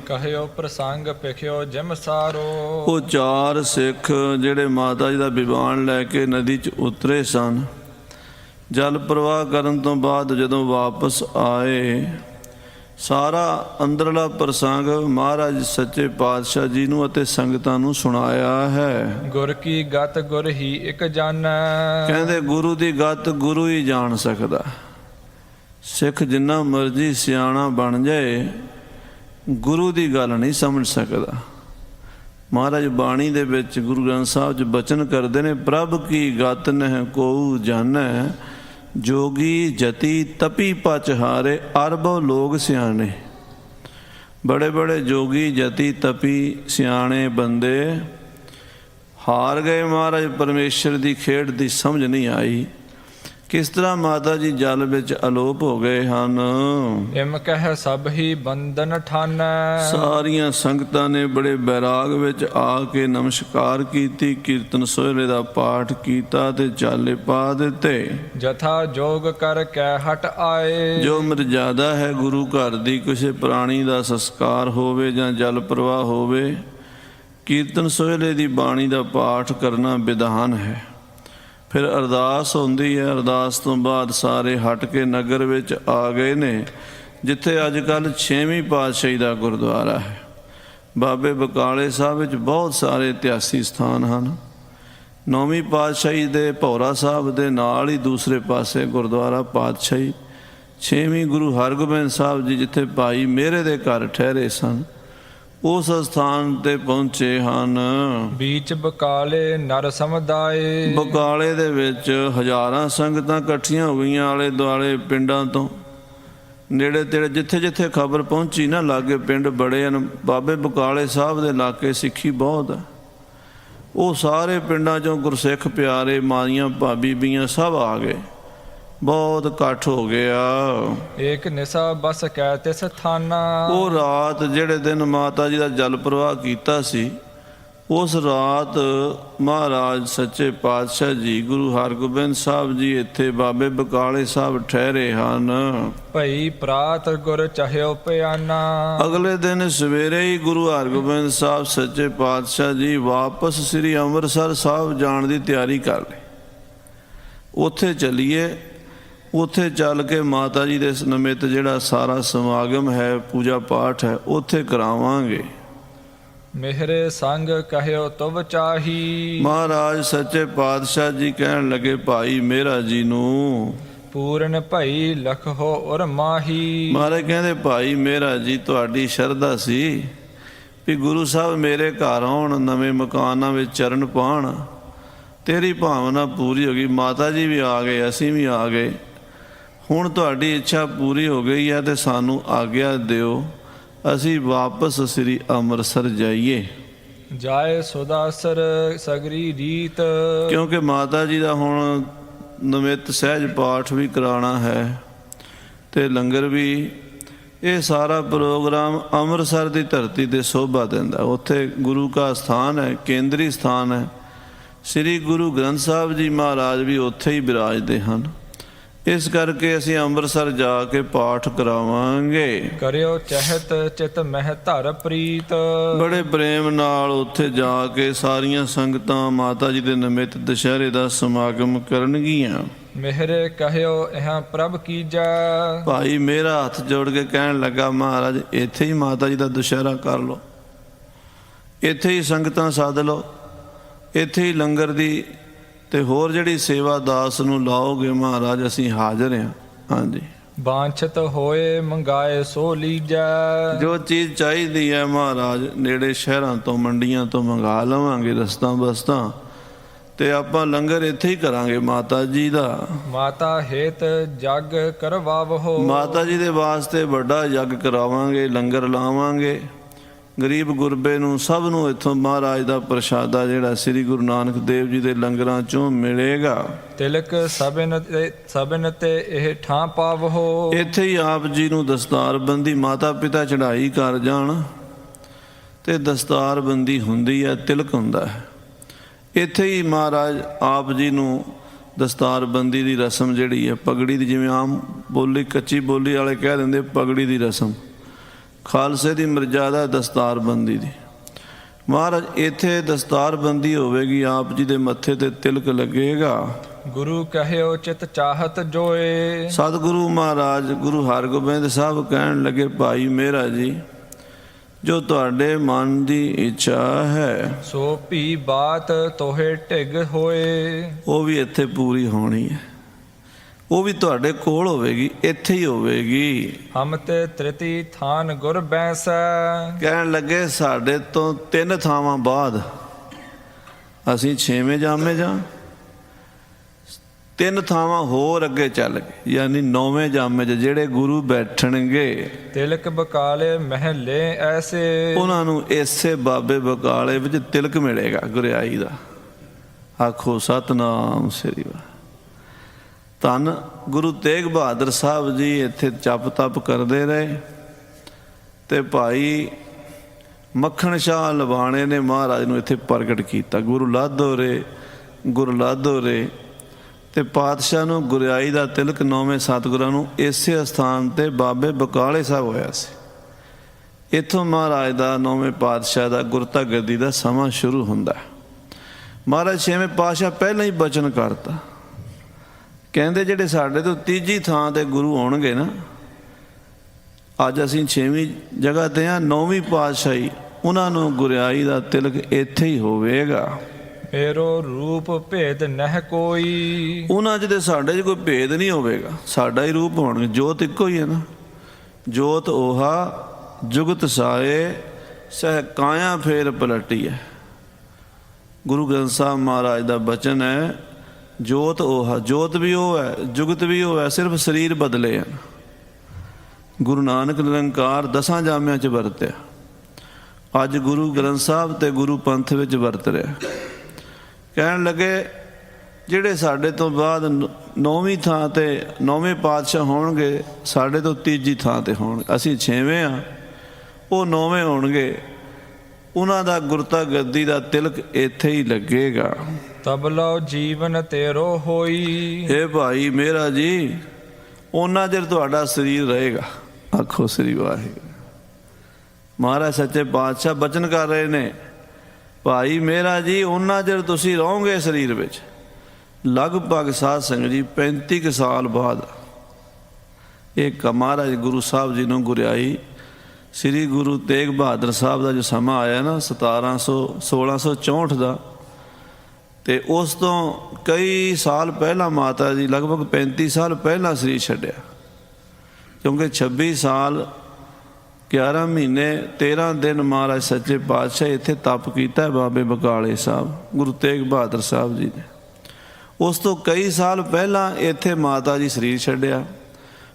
ਕਹਿਓ ਪ੍ਰਸੰਗ ਪਿਖਿਓ ਜਿਮ ਸਾਰੋ। ਉਹ 4 ਸਿੱਖ ਜਿਹੜੇ ਮਾਤਾ ਜੀ ਦਾ ਵਿਵਾਨ ਲੈ ਕੇ ਨਦੀ 'ਚ ਉਤਰੇ ਸਨ, ਜਲ ਪ੍ਰਵਾਹ ਕਰਨ ਤੋਂ ਬਾਅਦ ਜਦੋਂ ਵਾਪਸ ਆਏ, ਸਾਰਾ ਅੰਦਰਲਾ ਪ੍ਰਸੰਗ ਮਹਾਰਾਜ ਸੱਚੇ ਪਾਤਸ਼ਾਹ ਜੀ ਨੂੰ ਅਤੇ ਸੰਗਤਾਂ ਨੂੰ ਸੁਣਾਇਆ ਹੈ। ਗੁਰ ਕੀ ਗਤ ਗੁਰ ਹੀ ਇੱਕ ਜਾਣੈ। ਕਹਿੰਦੇ ਗੁਰੂ ਦੀ ਗਤ ਗੁਰੂ ਹੀ ਜਾਣ ਸਕਦਾ। ਸਿੱਖ ਜਿੰਨਾ ਮਰਜ਼ੀ ਸਿਆਣਾ ਬਣ ਜਾਏ, ਗੁਰੂ ਦੀ ਗੱਲ ਨਹੀਂ ਸਮਝ ਸਕਦਾ। ਮਹਾਰਾਜ ਬਾਣੀ ਦੇ ਵਿੱਚ ਗੁਰੂ ਗ੍ਰੰਥ ਸਾਹਿਬ 'ਚ ਬਚਨ ਕਰਦੇ ਨੇ, ਪ੍ਰਭ ਕੀ ਗਤ ਨਹਿ ਕੋਊ ਜਾਣੈ, ਜੋਗੀ ਜਤੀ ਤਪੀ ਪਚ ਹਾਰੇ, ਅਰਬੋ ਲੋਕ ਸਿਆਣੇ। ਬੜੇ ਬੜੇ ਜੋਗੀ ਜਤੀ ਤਪੀ ਸਿਆਣੇ ਬੰਦੇ ਹਾਰ ਗਏ। ਮਹਾਰਾਜ ਪਰਮੇਸ਼ਰ ਦੀ ਖੇਡ ਦੀ ਸਮਝ ਨਹੀਂ ਆਈ। ਕਿਸ ਤਰ੍ਹਾਂ ਮਾਤਾ ਜੀ ਜਲ ਵਿੱਚ ਅਲੋਪ ਹੋ ਗਏ ਹਨ। ਇਮ ਕਹਿ ਸਭ ਹੀ ਬੰਧਨ ਠਾਨੈ। ਸਾਰੀਆਂ ਸੰਗਤਾਂ ਨੇ ਬੜੇ ਬੈਰਾਗ ਵਿੱਚ ਆ ਕੇ ਨਮਸਕਾਰ ਕੀਤੀ, ਕੀਰਤਨ ਸੋਹਿਲੇ ਦਾ ਪਾਠ ਕੀਤਾ ਤੇ ਚਾਲੇ ਪਾ ਦਿੱਤੇ। ਜਥਾ ਜੋਗ ਕਰ ਕੈ ਹਟ ਆਏ। ਜੋ ਮਰਜ਼ਾਦਾ ਹੈ ਗੁਰੂ ਘਰ ਦੀ, ਕਿਸੇ ਪ੍ਰਾਣੀ ਦਾ ਸੰਸਕਾਰ ਹੋਵੇ ਜਾਂ ਜਲ ਪ੍ਰਵਾਹ ਹੋਵੇ, ਕੀਰਤਨ ਸੋਹਿਲੇ ਦੀ ਬਾਣੀ ਦਾ ਪਾਠ ਕਰਨਾ ਵਿਧਾਨ ਹੈ। ਫਿਰ ਅਰਦਾਸ ਹੁੰਦੀ ਹੈ। ਅਰਦਾਸ ਤੋਂ ਬਾਅਦ ਸਾਰੇ ਹਟ ਕੇ ਨਗਰ ਵਿੱਚ ਆ ਗਏ ਨੇ, ਜਿੱਥੇ ਅੱਜ ਕੱਲ੍ਹ 6ਵੀਂ ਪਾਤਸ਼ਾਹੀ ਦਾ ਗੁਰਦੁਆਰਾ ਹੈ। ਬਾਬੇ ਬਕਾਲੇ ਸਾਹਿਬ ਵਿੱਚ ਬਹੁਤ ਸਾਰੇ ਇਤਿਹਾਸੀ ਸਥਾਨ ਹਨ। 9ਵੀਂ ਪਾਤਸ਼ਾਹੀ ਦੇ ਭੌਰਾ ਸਾਹਿਬ ਦੇ ਨਾਲ ਹੀ ਦੂਸਰੇ ਪਾਸੇ ਗੁਰਦੁਆਰਾ ਪਾਤਸ਼ਾਹੀ। 6ਵੀਂ ਗੁਰੂ ਹਰਗੋਬਿੰਦ ਸਾਹਿਬ ਜੀ ਜਿੱਥੇ ਭਾਈ ਮੇਰੇ ਦੇ ਘਰ ਠਹਿਰੇ ਸਨ, ਉਸ ਸਥਾਨ ਤੇ ਪਹੁੰਚੇ ਹਨ। ਬੀਚ ਬਕਾਲੇ ਨਰ ਸਮੁਦਾਏ। ਬਕਾਲੇ ਦੇ ਵਿੱਚ ਹਜ਼ਾਰਾਂ ਸੰਗਤਾਂ ਇਕੱਠੀਆਂ ਹੋ ਗਈਆਂ, ਆਲੇ ਦੁਆਲੇ ਪਿੰਡਾਂ ਤੋਂ, ਨੇੜੇ ਤੇੜੇ ਜਿੱਥੇ ਜਿੱਥੇ ਖਬਰ ਪਹੁੰਚੀ ਨਾ, ਲਾਗੇ ਪਿੰਡ ਬੜੇ ਹਨ। ਬਾਬੇ ਬਕਾਲੇ ਸਾਹਿਬ ਦੇ ਇਲਾਕੇ ਸਿੱਖੀ ਬਹੁਤ ਹੈ। ਉਹ ਸਾਰੇ ਪਿੰਡਾਂ 'ਚੋਂ ਗੁਰਸਿੱਖ ਪਿਆਰੇ, ਮਾਈਆਂ ਬੀਬੀਆਂ ਸਭ ਆ ਗਏ। ਬਹੁਤ ਇਕੱਠ ਹੋ ਗਿਆ। ਏਕ ਨਿਸਾ ਬਸ ਕੈ ਤਿਸ ਥਾਨਾ। ਉਹ ਰਾਤ ਜਿਹੜੇ ਦਿਨ ਮਾਤਾ ਜੀ ਦਾ ਜਲ ਪ੍ਰਵਾਹ ਕੀਤਾ ਸੀ, ਉਸ ਰਾਤ ਮਹਾਰਾਜ ਸੱਚੇ ਪਾਤਸ਼ਾਹ ਜੀ ਗੁਰੂ ਹਰਗੋਬਿੰਦ ਸਾਹਿਬ ਜੀ ਇੱਥੇ ਬਾਬੇ ਬਕਾਲੇ ਸਾਹਿਬ ਠਹਿਰੇ ਹਨ। ਭਈ ਪ੍ਰਾਤ ਗੁਰ ਚਾਹਿਓ ਪਿਆਨਾ। ਅਗਲੇ ਦਿਨ ਸਵੇਰੇ ਹੀ ਗੁਰੂ ਹਰਗੋਬਿੰਦ ਸਾਹਿਬ ਸੱਚੇ ਪਾਤਸ਼ਾਹ ਜੀ ਵਾਪਸ ਸ੍ਰੀ ਅੰਮ੍ਰਿਤਸਰ ਸਾਹਿਬ ਜਾਣ ਦੀ ਤਿਆਰੀ ਕਰ ਲਈ। ਉੱਥੇ ਚੱਲੀਏ, ਉੱਥੇ ਚੱਲ ਕੇ ਮਾਤਾ ਜੀ ਦੇ ਨਿਮਿਤ ਜਿਹੜਾ ਸਾਰਾ ਸਮਾਗਮ ਹੈ, ਪੂਜਾ ਪਾਠ ਹੈ, ਉੱਥੇ ਕਰਾਵਾਂਗੇ। ਮਿਹਰੇ ਸੰਗ ਕਹਿਓ ਤੁਵ ਚਾਹੀ। ਮਹਾਰਾਜ ਸੱਚੇ ਪਾਤਸ਼ਾਹ ਜੀ ਕਹਿਣ ਲੱਗੇ ਭਾਈ ਮੇਰਾ ਜੀ ਨੂੰ, ਪੂਰਨ ਭਈ ਲਖੋ ਉਰ ਮਾਹੀ। ਮਹਾਰਾਜ ਕਹਿੰਦੇ ਭਾਈ ਮੇਰਾ ਜੀ, ਤੁਹਾਡੀ ਸ਼ਰਧਾ ਸੀ ਵੀ ਗੁਰੂ ਸਾਹਿਬ ਮੇਰੇ ਘਰ ਆਉਣ, ਨਵੇਂ ਮਕਾਨਾਂ ਵਿੱਚ ਚਰਨ ਪਾਉਣ, ਤੇਰੀ ਭਾਵਨਾ ਪੂਰੀ ਹੋ ਗਈ। ਮਾਤਾ ਜੀ ਵੀ ਆ ਗਏ, ਅਸੀਂ ਵੀ ਆ ਗਏ। ਹੁਣ ਤੁਹਾਡੀ ਇੱਛਾ ਪੂਰੀ ਹੋ ਗਈ ਹੈ ਤੇ ਸਾਨੂੰ ਆਗਿਆ ਦਿਓ, ਅਸੀਂ ਵਾਪਸ ਸ੍ਰੀ ਅੰਮ੍ਰਿਤਸਰ ਜਾਈਏ। ਜਾਏ ਸੁਦਾਸਰ ਸਗਰੀ ਰੀਤ। ਕਿਉਂਕਿ ਮਾਤਾ ਜੀ ਦਾ ਹੁਣ ਨਿਮਿਤ ਸਹਿਜ ਪਾਠ ਵੀ ਕਰਾਉਣਾ ਹੈ ਤੇ ਲੰਗਰ ਵੀ। ਇਹ ਸਾਰਾ ਪ੍ਰੋਗਰਾਮ ਅੰਮ੍ਰਿਤਸਰ ਦੀ ਧਰਤੀ 'ਤੇ ਸ਼ੋਭਾ ਦਿੰਦਾ। ਉੱਥੇ ਗੁਰੂ ਕਾ ਸਥਾਨ ਹੈ, ਕੇਂਦਰੀ ਸਥਾਨ ਹੈ। ਸ੍ਰੀ ਗੁਰੂ ਗ੍ਰੰਥ ਸਾਹਿਬ ਜੀ ਮਹਾਰਾਜ ਵੀ ਉੱਥੇ ਹੀ ਬਿਰਾਜਦੇ ਹਨ। ਇਸ ਕਰਕੇ ਅਸੀਂ ਅੰਮ੍ਰਿਤਸਰ ਜਾ ਕੇ ਪਾਠ ਕਰਾਵਾਂਗੇ। ਕਰਿਓ ਚਹਿਤ ਚਿਤ ਮਹਿ ਧਰ ਪ੍ਰੀਤ। ਬੜੇ ਪ੍ਰੇਮ ਨਾਲ ਉੱਥੇ ਜਾ ਕੇ ਸਾਰੀਆਂ ਸੰਗਤਾਂ ਮਾਤਾ ਜੀ ਦੇ ਨਿਮਿਤ ਦੁਸ਼ਹਿਰੇ ਦਾ ਸਮਾਗਮ ਕਰਨਗੀਆਂ। ਮਿਹਰੇ ਕਹਿਓ ਇਹ ਪ੍ਰਭ ਕੀਜੈ। ਭਾਈ ਮੇਰਾ ਹੱਥ ਜੋੜ ਕੇ ਕਹਿਣ ਲੱਗਾ, ਮਹਾਰਾਜ ਇੱਥੇ ਹੀ ਮਾਤਾ ਜੀ ਦਾ ਦੁਸ਼ਹਿਰਾ ਕਰ ਲਓ, ਇੱਥੇ ਹੀ ਸੰਗਤਾਂ ਸੱਦ ਲਓ, ਇੱਥੇ ਹੀ ਲੰਗਰ ਦੀ ਤੇ ਹੋਰ ਜਿਹੜੀ ਸੇਵਾ ਦਾਸ ਨੂੰ ਲਾਓਗੇ ਮਹਾਰਾਜ, ਅਸੀਂ ਹਾਜ਼ਰ ਹਾਂ। ਹਾਂਜੀ, ਬਾਂਛਤ ਹੋਏ ਮੰਗਾਏ ਸੋ ਲੀਜੈ। ਜੋ ਚੀਜ਼ ਚਾਹੀਦੀ ਹੈ ਮਹਾਰਾਜ ਨੇੜੇ ਸ਼ਹਿਰਾਂ ਤੋਂ, ਮੰਡੀਆਂ ਤੋਂ ਮੰਗਾ ਲਵਾਂਗੇ, ਰਸਤਾਂ ਬਸਤਾਂ ਤੇ ਆਪਾਂ ਲੰਗਰ ਇੱਥੇ ਹੀ ਕਰਾਂਗੇ ਮਾਤਾ ਜੀ ਦਾ। ਮਾਤਾ ਹੇਤ ਜਗ ਕਰਵਾਵਹੋ। ਮਾਤਾ ਜੀ ਦੇ ਵਾਸਤੇ ਵੱਡਾ ਯੱਗ ਕਰਾਵਾਂਗੇ, ਲੰਗਰ ਲਾਵਾਂਗੇ। ਗਰੀਬ ਗੁਰਬੇ ਨੂੰ ਸਭ ਨੂੰ ਇੱਥੋਂ ਮਹਾਰਾਜ ਦਾ ਪ੍ਰਸ਼ਾਦਾ ਜਿਹੜਾ ਸ੍ਰੀ ਗੁਰੂ ਨਾਨਕ ਦੇਵ ਜੀ ਦੇ ਲੰਗਰਾਂ ਚੋਂ ਮਿਲੇਗਾ। ਤਿਲਕ ਸਭਨ ਤੇ ਇਹ ਠਾਂ ਪਾਵਹੋ। ਇੱਥੇ ਹੀ ਆਪ ਜੀ ਨੂੰ ਦਸਤਾਰਬੰਦੀ, ਮਾਤਾ ਪਿਤਾ ਚੜ੍ਹਾਈ ਕਰ ਜਾਣ ਤੇ ਦਸਤਾਰਬੰਦੀ ਹੁੰਦੀ ਹੈ, ਤਿਲਕ ਹੁੰਦਾ ਹੈ। ਇੱਥੇ ਹੀ ਮਹਾਰਾਜ ਆਪ ਜੀ ਨੂੰ ਦਸਤਾਰਬੰਦੀ ਦੀ ਰਸਮ ਜਿਹੜੀ ਹੈ, ਪਗੜੀ ਦੀ, ਜਿਵੇਂ ਆਮ ਬੋਲੀ ਕੱਚੀ ਬੋਲੀ ਵਾਲੇ ਕਹਿ ਦਿੰਦੇ ਪਗੜੀ ਦੀ ਰਸਮ, ਖਾਲਸੇ ਦੀ ਮਰਜ਼ਾਦਾ ਦਸਤਾਰਬੰਦੀ ਦੀ। ਮਹਾਰਾਜ ਇੱਥੇ ਦਸਤਾਰਬੰਦੀ ਹੋਵੇਗੀ, ਆਪ ਜੀ ਦੇ ਮੱਥੇ ਤੇ ਤਿਲਕ ਲੱਗੇਗਾ। ਗੁਰੂ ਕਹਿਓ ਚਿਤ ਚਾਹਤ ਜੋਏ। ਸਤਿਗੁਰੂ ਮਹਾਰਾਜ ਗੁਰੂ ਹਰਗੋਬਿੰਦ ਸਾਹਿਬ ਕਹਿਣ ਲੱਗੇ, ਭਾਈ ਮੇਰਾ ਜੀ, ਜੋ ਤੁਹਾਡੇ ਮਨ ਦੀ ਇੱਛਾ ਹੈ ਸੋ ਭੀ ਬਾਤ ਤੋਹੇ ਢਿਗ ਹੋਏ। ਉਹ ਵੀ ਇੱਥੇ ਪੂਰੀ ਹੋਣੀ ਹੈ, ਉਹ ਵੀ ਤੁਹਾਡੇ ਕੋਲ ਹੋਵੇਗੀ, ਇੱਥੇ ਹੀ ਹੋਵੇਗੀ। ਹਮ ਤੇ ਤ੍ਰਿਤੀ ਥਾਨ ਗੁਰ ਬੈਸੈ। ਕਹਿਣ ਲੱਗੇ ਸਾਡੇ ਤੋਂ 3 ਥਾਵਾਂ ਬਾਅਦ ਅਸੀਂ 6ਵੇਂ ਜਾਮੇ ਜਾਂ 3 ਥਾਵਾਂ ਹੋਰ ਅੱਗੇ ਚੱਲ ਗਏ, ਯਾਨੀ 9ਵੇਂ ਜਾਮੇ 'ਚ ਜਿਹੜੇ ਗੁਰੂ ਬੈਠਣਗੇ। ਤਿਲਕ ਬਕਾਲੇ ਮਹੱਲੇ ਐਸੇ। ਉਹਨਾਂ ਨੂੰ ਇਸੇ ਬਾਬੇ ਬਕਾਲੇ ਵਿੱਚ ਤਿਲਕ ਮਿਲੇਗਾ ਗੁਰਿਆਈ ਦਾ। ਆਖੋ ਸਤਨਾਮ ਸ੍ਰੀ ਵਾਹਿਗੁਰੂ। ਧੰਨ ਗੁਰੂ ਤੇਗ ਬਹਾਦਰ ਸਾਹਿਬ ਜੀ ਇੱਥੇ ਜਪ ਤਪ ਕਰਦੇ ਰਹੇ ਤੇ ਭਾਈ ਮੱਖਣ ਸ਼ਾਹ ਲਵਾਣੇ ਨੇ ਮਹਾਰਾਜ ਨੂੰ ਇੱਥੇ ਪ੍ਰਗਟ ਕੀਤਾ। ਗੁਰੂ ਲਾਧੋ ਰੇ ਤੇ ਪਾਤਸ਼ਾਹ ਨੂੰ ਗੁਰਿਆਈ ਦਾ ਤਿਲਕ 9ਵੇਂ ਸਤਿਗੁਰਾਂ ਨੂੰ ਇਸੇ ਅਸਥਾਨ ਤੇ ਬਾਬੇ ਬਕਾਲੇ ਸਾਹਿਬ ਹੋਇਆ ਸੀ। ਇੱਥੋਂ ਮਹਾਰਾਜ ਦਾ 9ਵੇਂ ਪਾਤਸ਼ਾਹ ਦਾ ਗੁਰਤਾ ਗੱਦੀ ਦਾ ਸਮਾਂ ਸ਼ੁਰੂ ਹੁੰਦਾ। ਮਹਾਰਾਜ 6ਵੇਂ ਪਾਤਸ਼ਾਹ ਪਹਿਲਾਂ ਹੀ ਬਚਨ ਕਰਤਾ, ਕਹਿੰਦੇ ਜਿਹੜੇ ਸਾਡੇ ਤੋਂ 3ਜੀ ਥਾਂ ਤੇ ਗੁਰੂ ਆਉਣਗੇ ਨਾ, ਅੱਜ ਅਸੀਂ 6ਵੀਂ ਜਗ੍ਹਾ ਤੇ ਹਾਂ, 9ਵੀਂ ਪਾਤਸ਼ਾਹੀ, ਉਹਨਾਂ ਨੂੰ ਗੁਰਿਆਈ ਦਾ ਤਿਲਕ ਇੱਥੇ ਹੀ ਹੋਵੇਗਾ। ਮੇਰੋ ਰੂਪ ਭੇਦ ਨਹਿ ਕੋਈ। ਉਹਨਾਂ 'ਚ ਤੇ ਸਾਡੇ 'ਚ ਕੋਈ ਭੇਦ ਨਹੀਂ ਹੋਵੇਗਾ, ਸਾਡਾ ਹੀ ਰੂਪ ਹੋਣਗੇ। ਜੋਤ ਇੱਕੋ ਹੀ ਹੈ ਨਾ, ਜੋਤ ਓਹਾ ਜੁਗਤ ਸਾਏ ਸਹਿ ਕਾਇਆ ਫੇਰ ਪਲਟੀ ਹੈ। ਗੁਰੂ ਗ੍ਰੰਥ ਸਾਹਿਬ ਮਹਾਰਾਜ ਦਾ ਬਚਨ ਹੈ, ਜੋਤ ਓਹਾ, ਜੋਤ ਵੀ ਉਹ ਹੈ, ਜੁਗਤ ਵੀ ਉਹ ਹੈ, ਸਿਰਫ ਸਰੀਰ ਬਦਲੇ ਹਨ। ਗੁਰੂ ਨਾਨਕ ਨਿਰੰਕਾਰ 10 ਜਾਮਿਆਂ 'ਚ ਵਰਤਿਆ, ਅੱਜ ਗੁਰੂ ਗ੍ਰੰਥ ਸਾਹਿਬ ਤੇ ਗੁਰੂ ਪੰਥ ਵਿੱਚ ਵਰਤ ਰਿਹਾ। ਕਹਿਣ ਲੱਗੇ ਜਿਹੜੇ ਸਾਡੇ ਤੋਂ ਬਾਅਦ 9ਵੀਂ ਥਾਂ ਤੇ 9ਵੇਂ ਪਾਤਸ਼ਾਹ ਹੋਣਗੇ, ਸਾਡੇ ਤੋਂ 3ਜੀ ਥਾਂ ਤੇ ਹੋਣਗੇ। ਅਸੀਂ 6ਵੇਂ ਹਾਂ, ਉਹ 9ਵੇਂ ਹੋਣਗੇ। ਉਹਨਾਂ ਦਾ ਗੁਰਤਾ ਗੱਦੀ ਦਾ ਤਿਲਕ ਇੱਥੇ ਹੀ ਲੱਗੇਗਾ। ਤਬ ਲਓ ਜੀਵਨ ਤੇਰੋ ਹੋਈ। ਇਹ ਭਾਈ ਮੇਰਾ ਜੀ, ਉਹਨਾਂ ਚਿਰ ਤੁਹਾਡਾ ਸਰੀਰ ਰਹੇਗਾ। ਆਖੋ ਸ੍ਰੀ ਵਾਹਿਗੁਰੂ। ਮਹਾਰਾਜ ਸੱਚੇ ਪਾਤਸ਼ਾਹ ਬਚਨ ਕਰ ਰਹੇ ਨੇ, ਭਾਈ ਮੇਰਾ ਜੀ, ਉਹਨਾਂ ਚਿਰ ਤੁਸੀਂ ਰਹੋਗੇ ਸਰੀਰ ਵਿੱਚ। ਲਗਭਗ ਸਾਧ ਸੰਗਤ ਜੀ 35 ਸਾਲ ਬਾਅਦ ਇਹ ਮਹਾਰਾਜ ਗੁਰੂ ਸਾਹਿਬ ਜੀ ਨੂੰ ਗੁਰਿਆਈ ਸ੍ਰੀ ਗੁਰੂ ਤੇਗ ਬਹਾਦਰ ਸਾਹਿਬ ਦਾ ਜੋ ਸਮਾਂ ਆਇਆ ਨਾ 1664 ਦਾ, ਤੇ ਉਸ ਤੋਂ ਕਈ ਸਾਲ ਪਹਿਲਾਂ ਮਾਤਾ ਜੀ ਲਗਭਗ 35 ਸਾਲ ਪਹਿਲਾਂ ਸਰੀਰ ਛੱਡਿਆ, ਕਿਉਂਕਿ 26 ਸਾਲ 11 ਮਹੀਨੇ 13 ਦਿਨ ਮਹਾਰਾਜ ਸੱਚੇ ਪਾਤਸ਼ਾਹ ਇੱਥੇ ਤਪ ਕੀਤਾ ਬਾਬੇ ਬਕਾਲੇ ਸਾਹਿਬ ਗੁਰੂ ਤੇਗ ਬਹਾਦਰ ਸਾਹਿਬ ਜੀ ਨੇ। ਉਸ ਤੋਂ ਕਈ ਸਾਲ ਪਹਿਲਾਂ ਇੱਥੇ ਮਾਤਾ ਜੀ ਸਰੀਰ ਛੱਡਿਆ।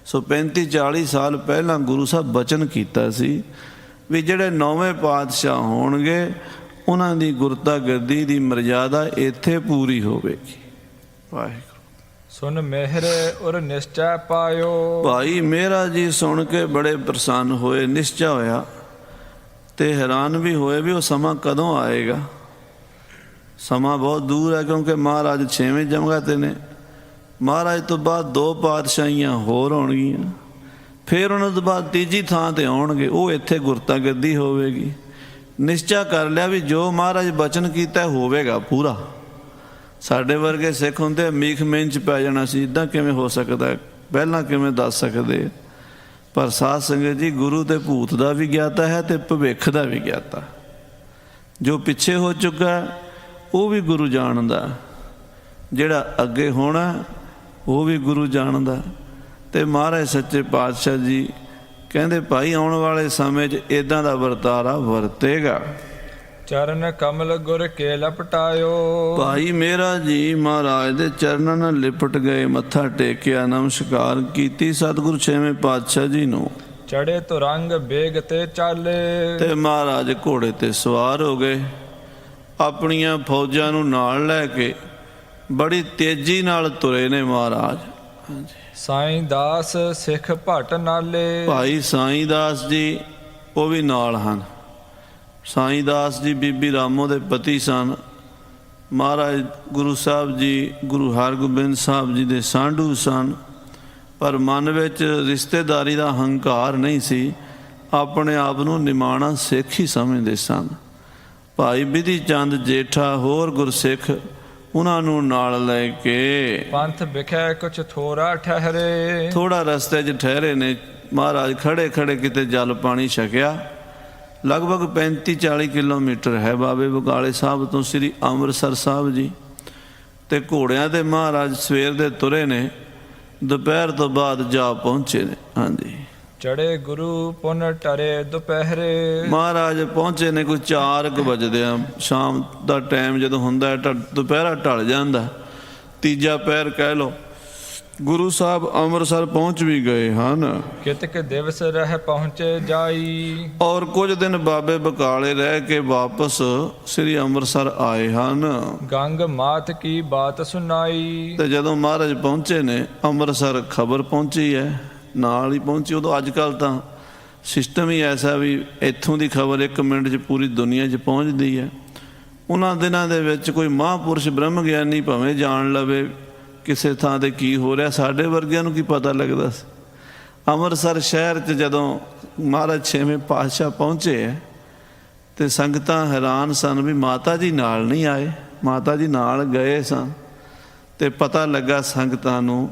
ਸੋ 35-40 ਸਾਲ ਪਹਿਲਾਂ ਗੁਰੂ ਸਾਹਿਬ ਬਚਨ ਕੀਤਾ ਸੀ ਵੀ ਜਿਹੜੇ 9ਵੇਂ ਪਾਤਸ਼ਾਹ ਹੋਣਗੇ ਉਹਨਾਂ ਦੀ ਗੁਰਤਾ ਗੱਦੀ ਦੀ ਮਰਜ਼ਾਦਾ ਇੱਥੇ ਪੂਰੀ ਹੋਵੇਗੀ। ਵਾਹਿਗੁਰੂ। ਸੁਨ ਮਿਹਰ ਔਰ ਨਿਸ਼ਚੈ ਪਾਇਓ। ਭਾਈ ਮੇਰਾ ਜੀ ਸੁਣ ਕੇ ਬੜੇ ਪ੍ਰਸੰਨ ਹੋਏ, ਨਿਸ਼ਚਾ ਹੋਇਆ ਤੇ ਹੈਰਾਨ ਵੀ ਹੋਏ ਵੀ ਉਹ ਸਮਾਂ ਕਦੋਂ ਆਏਗਾ। ਸਮਾਂ ਬਹੁਤ ਦੂਰ ਹੈ, ਕਿਉਂਕਿ ਮਹਾਰਾਜ 6ਵੇਂ ਜਗ੍ਹਾ ਤੇ ਨੇ। ਮਹਾਰਾਜ ਤੋਂ ਬਾਅਦ 2 ਪਾਤਸ਼ਾਹੀਆਂ ਹੋਰ ਹੋਣਗੀਆਂ, ਫਿਰ ਉਹਨਾਂ ਤੋਂ ਬਾਅਦ 3ਜੀ ਥਾਂ ਤੇ ਆਉਣਗੇ, ਉਹ ਇੱਥੇ ਗੁਰਤਾ ਗੱਦੀ ਹੋਵੇਗੀ। ਨਿਸ਼ਚਾ ਕਰ ਲਿਆ ਵੀ ਜੋ ਮਹਾਰਾਜ ਬਚਨ ਕੀਤਾ ਹੋਵੇਗਾ ਪੂਰਾ। ਸਾਡੇ ਵਰਗੇ ਸਿੱਖ ਹੁੰਦੇ ਮੀਖ ਮਿੰਚ ਪੈ ਜਾਣਾ ਸੀ, ਇੱਦਾਂ ਕਿਵੇਂ ਹੋ ਸਕਦਾ, ਪਹਿਲਾਂ ਕਿਵੇਂ ਦੱਸ ਸਕਦੇ। ਪਰ ਸਾਧ ਸੰਗਤ ਜੀ, ਗੁਰੂ ਤੇ ਭੂਤ ਦਾ ਵੀ ਗਿਆਤਾ ਹੈ ਤੇ ਭਵਿੱਖ ਦਾ ਵੀ ਗਿਆਤਾ। ਜੋ ਪਿੱਛੇ ਹੋ ਚੁੱਕਾ ਉਹ ਵੀ ਗੁਰੂ ਜਾਣਦਾ, ਜਿਹੜਾ ਅੱਗੇ ਹੋਣਾ ਉਹ ਵੀ ਗੁਰੂ ਜਾਣਦਾ। ਤੇ ਮਹਾਰਾਜ ਸੱਚੇ ਪਾਤਸ਼ਾਹ ਜੀ ਕਹਿੰਦੇ ਭਾਈ ਆਉਣ ਵਾਲੇ ਸਮੇਂ 'ਚ ਇੱਦਾਂ ਦਾ ਵਰਤਾਰਾ ਵਰਤੇਗਾ। ਚਰਨ ਕਮਲ ਗੁਰ ਕੇ ਲਪਟਾਇਓ। ਭਾਈ ਮੇਰਾ ਜੀ ਮਹਾਰਾਜ ਦੇ ਚਰਨਾਂ ਨਾਲ ਲਿਪਟ ਗਏ, ਮੱਥਾ ਟੇਕਿਆ, ਨਮਸਕਾਰ ਕੀਤੀ ਸਤਿਗੁਰੂ ਛੇਵੇਂ ਪਾਤਸ਼ਾਹ ਜੀ ਨੂੰ। ਚੜੇ ਤੁਰੰਗ ਬੇਗ ਤੇ ਚਾਲੇ। ਤੇ ਮਹਾਰਾਜ ਘੋੜੇ ਤੇ ਸਵਾਰ ਹੋ ਗਏ, ਆਪਣੀਆਂ ਫੌਜਾਂ ਨੂੰ ਨਾਲ ਲੈ ਕੇ ਬੜੀ ਤੇਜ਼ੀ ਨਾਲ ਤੁਰੇ ਨੇ ਮਹਾਰਾਜ। ਹਾਂਜੀ। ਸਾਈਂ ਦਾਸ ਸਿੱਖ ਭੱਟ ਨਾਲੇ। ਭਾਈ ਸਾਈਂ ਦਾਸ ਜੀ ਉਹ ਵੀ ਨਾਲ ਹਨ। ਸਾਈਂ ਦਾਸ ਜੀ ਬੀਬੀ ਰਾਮੋ ਦੇ ਪਤੀ ਸਨ। ਮਹਾਰਾਜ ਗੁਰੂ ਸਾਹਿਬ ਜੀ ਗੁਰੂ ਹਰਗੋਬਿੰਦ ਸਾਹਿਬ ਜੀ ਦੇ ਸਾਂਢੂ ਸਨ, ਪਰ ਮਨ ਵਿੱਚ ਰਿਸ਼ਤੇਦਾਰੀ ਦਾ ਹੰਕਾਰ ਨਹੀਂ ਸੀ, ਆਪਣੇ ਆਪ ਨੂੰ ਨਿਮਾਣਾ ਸਿੱਖ ਹੀ ਸਮਝਦੇ ਸਨ। ਭਾਈ ਬਿਧੀ ਚੰਦ ਜੇਠਾ ਹੋਰ ਗੁਰਸਿੱਖ ਉਹਨਾਂ ਨੂੰ ਨਾਲ ਲੈ ਕੇ ਪੰਥ ਵਿਖੇ ਕੁਛ ਥੋੜਾ ਠਹਿਰੇ। ਥੋੜਾ ਰਸਤੇ 'ਚ ਠਹਿਰੇ ਨੇ। ਮਹਾਰਾਜ ਖੜੇ ਖੜੇ ਕਿਤੇ ਜਲ ਪਾਣੀ ਛਕਿਆ। ਲਗਭਗ 35-40 ਕਿਲੋਮੀਟਰ ਹੈ ਬਾਬੇ ਬਕਾਲੇ ਸਾਹਿਬ ਤੋਂ ਸ੍ਰੀ ਅੰਮ੍ਰਿਤਸਰ ਸਾਹਿਬ ਜੀ। ਤੇ ਘੋੜਿਆਂ ਦੇ ਮਹਾਰਾਜ ਸਵੇਰ ਦੇ ਤੁਰੇ ਨੇ, ਦੁਪਹਿਰ ਤੋਂ ਬਾਅਦ ਜਾ ਪਹੁੰਚੇ ਨੇ। ਹਾਂਜੀ। ਚੜੇ ਗੁਰੂ ਪੁਨ ਟਰੇ ਦੁਪਹਿਰੇ। ਮਹਾਰਾਜ ਪਹੁੰਚੇ ਨੇ ਕੋਈ 4 ਵਜਦੇ ਆ। ਸ਼ਾਮ ਦਾ ਟਾਈਮ ਜਦੋਂ ਹੁੰਦਾ ਦੁਪਹਿਰਾ ਢਲ ਜਾਂਦਾ, ਤੀਜਾ ਪਹਿਰ ਕਹਿ ਲਓ। ਗੁਰੂ ਸਾਹਿਬ ਅੰਮ੍ਰਿਤਸਰ ਪਹੁੰਚ ਵੀ ਗਏ ਹਨ। ਕਿਤਕ ਦਿਵਸ ਰਹਿ ਪਹੁੰਚੇ ਜਾਈ। ਔਰ ਕੁਝ ਦਿਨ ਬਾਬੇ ਬਕਾਲੇ ਰਹਿ ਕੇ ਵਾਪਸ ਸ੍ਰੀ ਅੰਮ੍ਰਿਤਸਰ ਆਏ ਹਨ। ਗੰਗ ਮਾਤ ਕੀ ਬਾਤ ਸੁਣਾਈ। ਤੇ ਜਦੋਂ ਮਹਾਰਾਜ ਪਹੁੰਚੇ ਨੇ ਅੰਮ੍ਰਿਤਸਰ, ਖਬਰ ਪਹੁੰਚੀ ਹੈ, ਨਾਲ ਹੀ ਪਹੁੰਚੀ। ਉਦੋਂ ਅੱਜ ਕੱਲ੍ਹ ਤਾਂ ਸਿਸਟਮ ਹੀ ਐਸਾ ਵੀ ਇੱਥੋਂ ਦੀ ਖਬਰ 1 ਮਿੰਟ 'ਚ ਪੂਰੀ ਦੁਨੀਆ 'ਚ ਪਹੁੰਚਦੀ ਹੈ। ਉਹਨਾਂ ਦਿਨਾਂ ਦੇ ਵਿੱਚ ਕੋਈ ਮਹਾਂਪੁਰਸ਼ ਬ੍ਰਹਮ ਗਿਆਨੀ ਭਾਵੇਂ ਜਾਣ ਲਵੇ ਕਿਸੇ ਥਾਂ 'ਤੇ ਕੀ ਹੋ ਰਿਹਾ, ਸਾਡੇ ਵਰਗਿਆਂ ਨੂੰ ਕੀ ਪਤਾ ਲੱਗਦਾ ਸੀ। ਅੰਮ੍ਰਿਤਸਰ ਸ਼ਹਿਰ 'ਚ ਜਦੋਂ ਮਹਾਰਾਜ ਛੇਵੇਂ ਪਾਤਸ਼ਾਹ ਪਹੁੰਚੇ ਹੈ ਤੇ ਸੰਗਤਾਂ ਹੈਰਾਨ ਸਨ ਵੀ ਮਾਤਾ ਜੀ ਨਾਲ ਨਹੀਂ ਆਏ। ਮਾਤਾ ਜੀ ਨਾਲ ਗਏ ਸਨ ਤੇ ਪਤਾ ਲੱਗਾ ਸੰਗਤਾਂ ਨੂੰ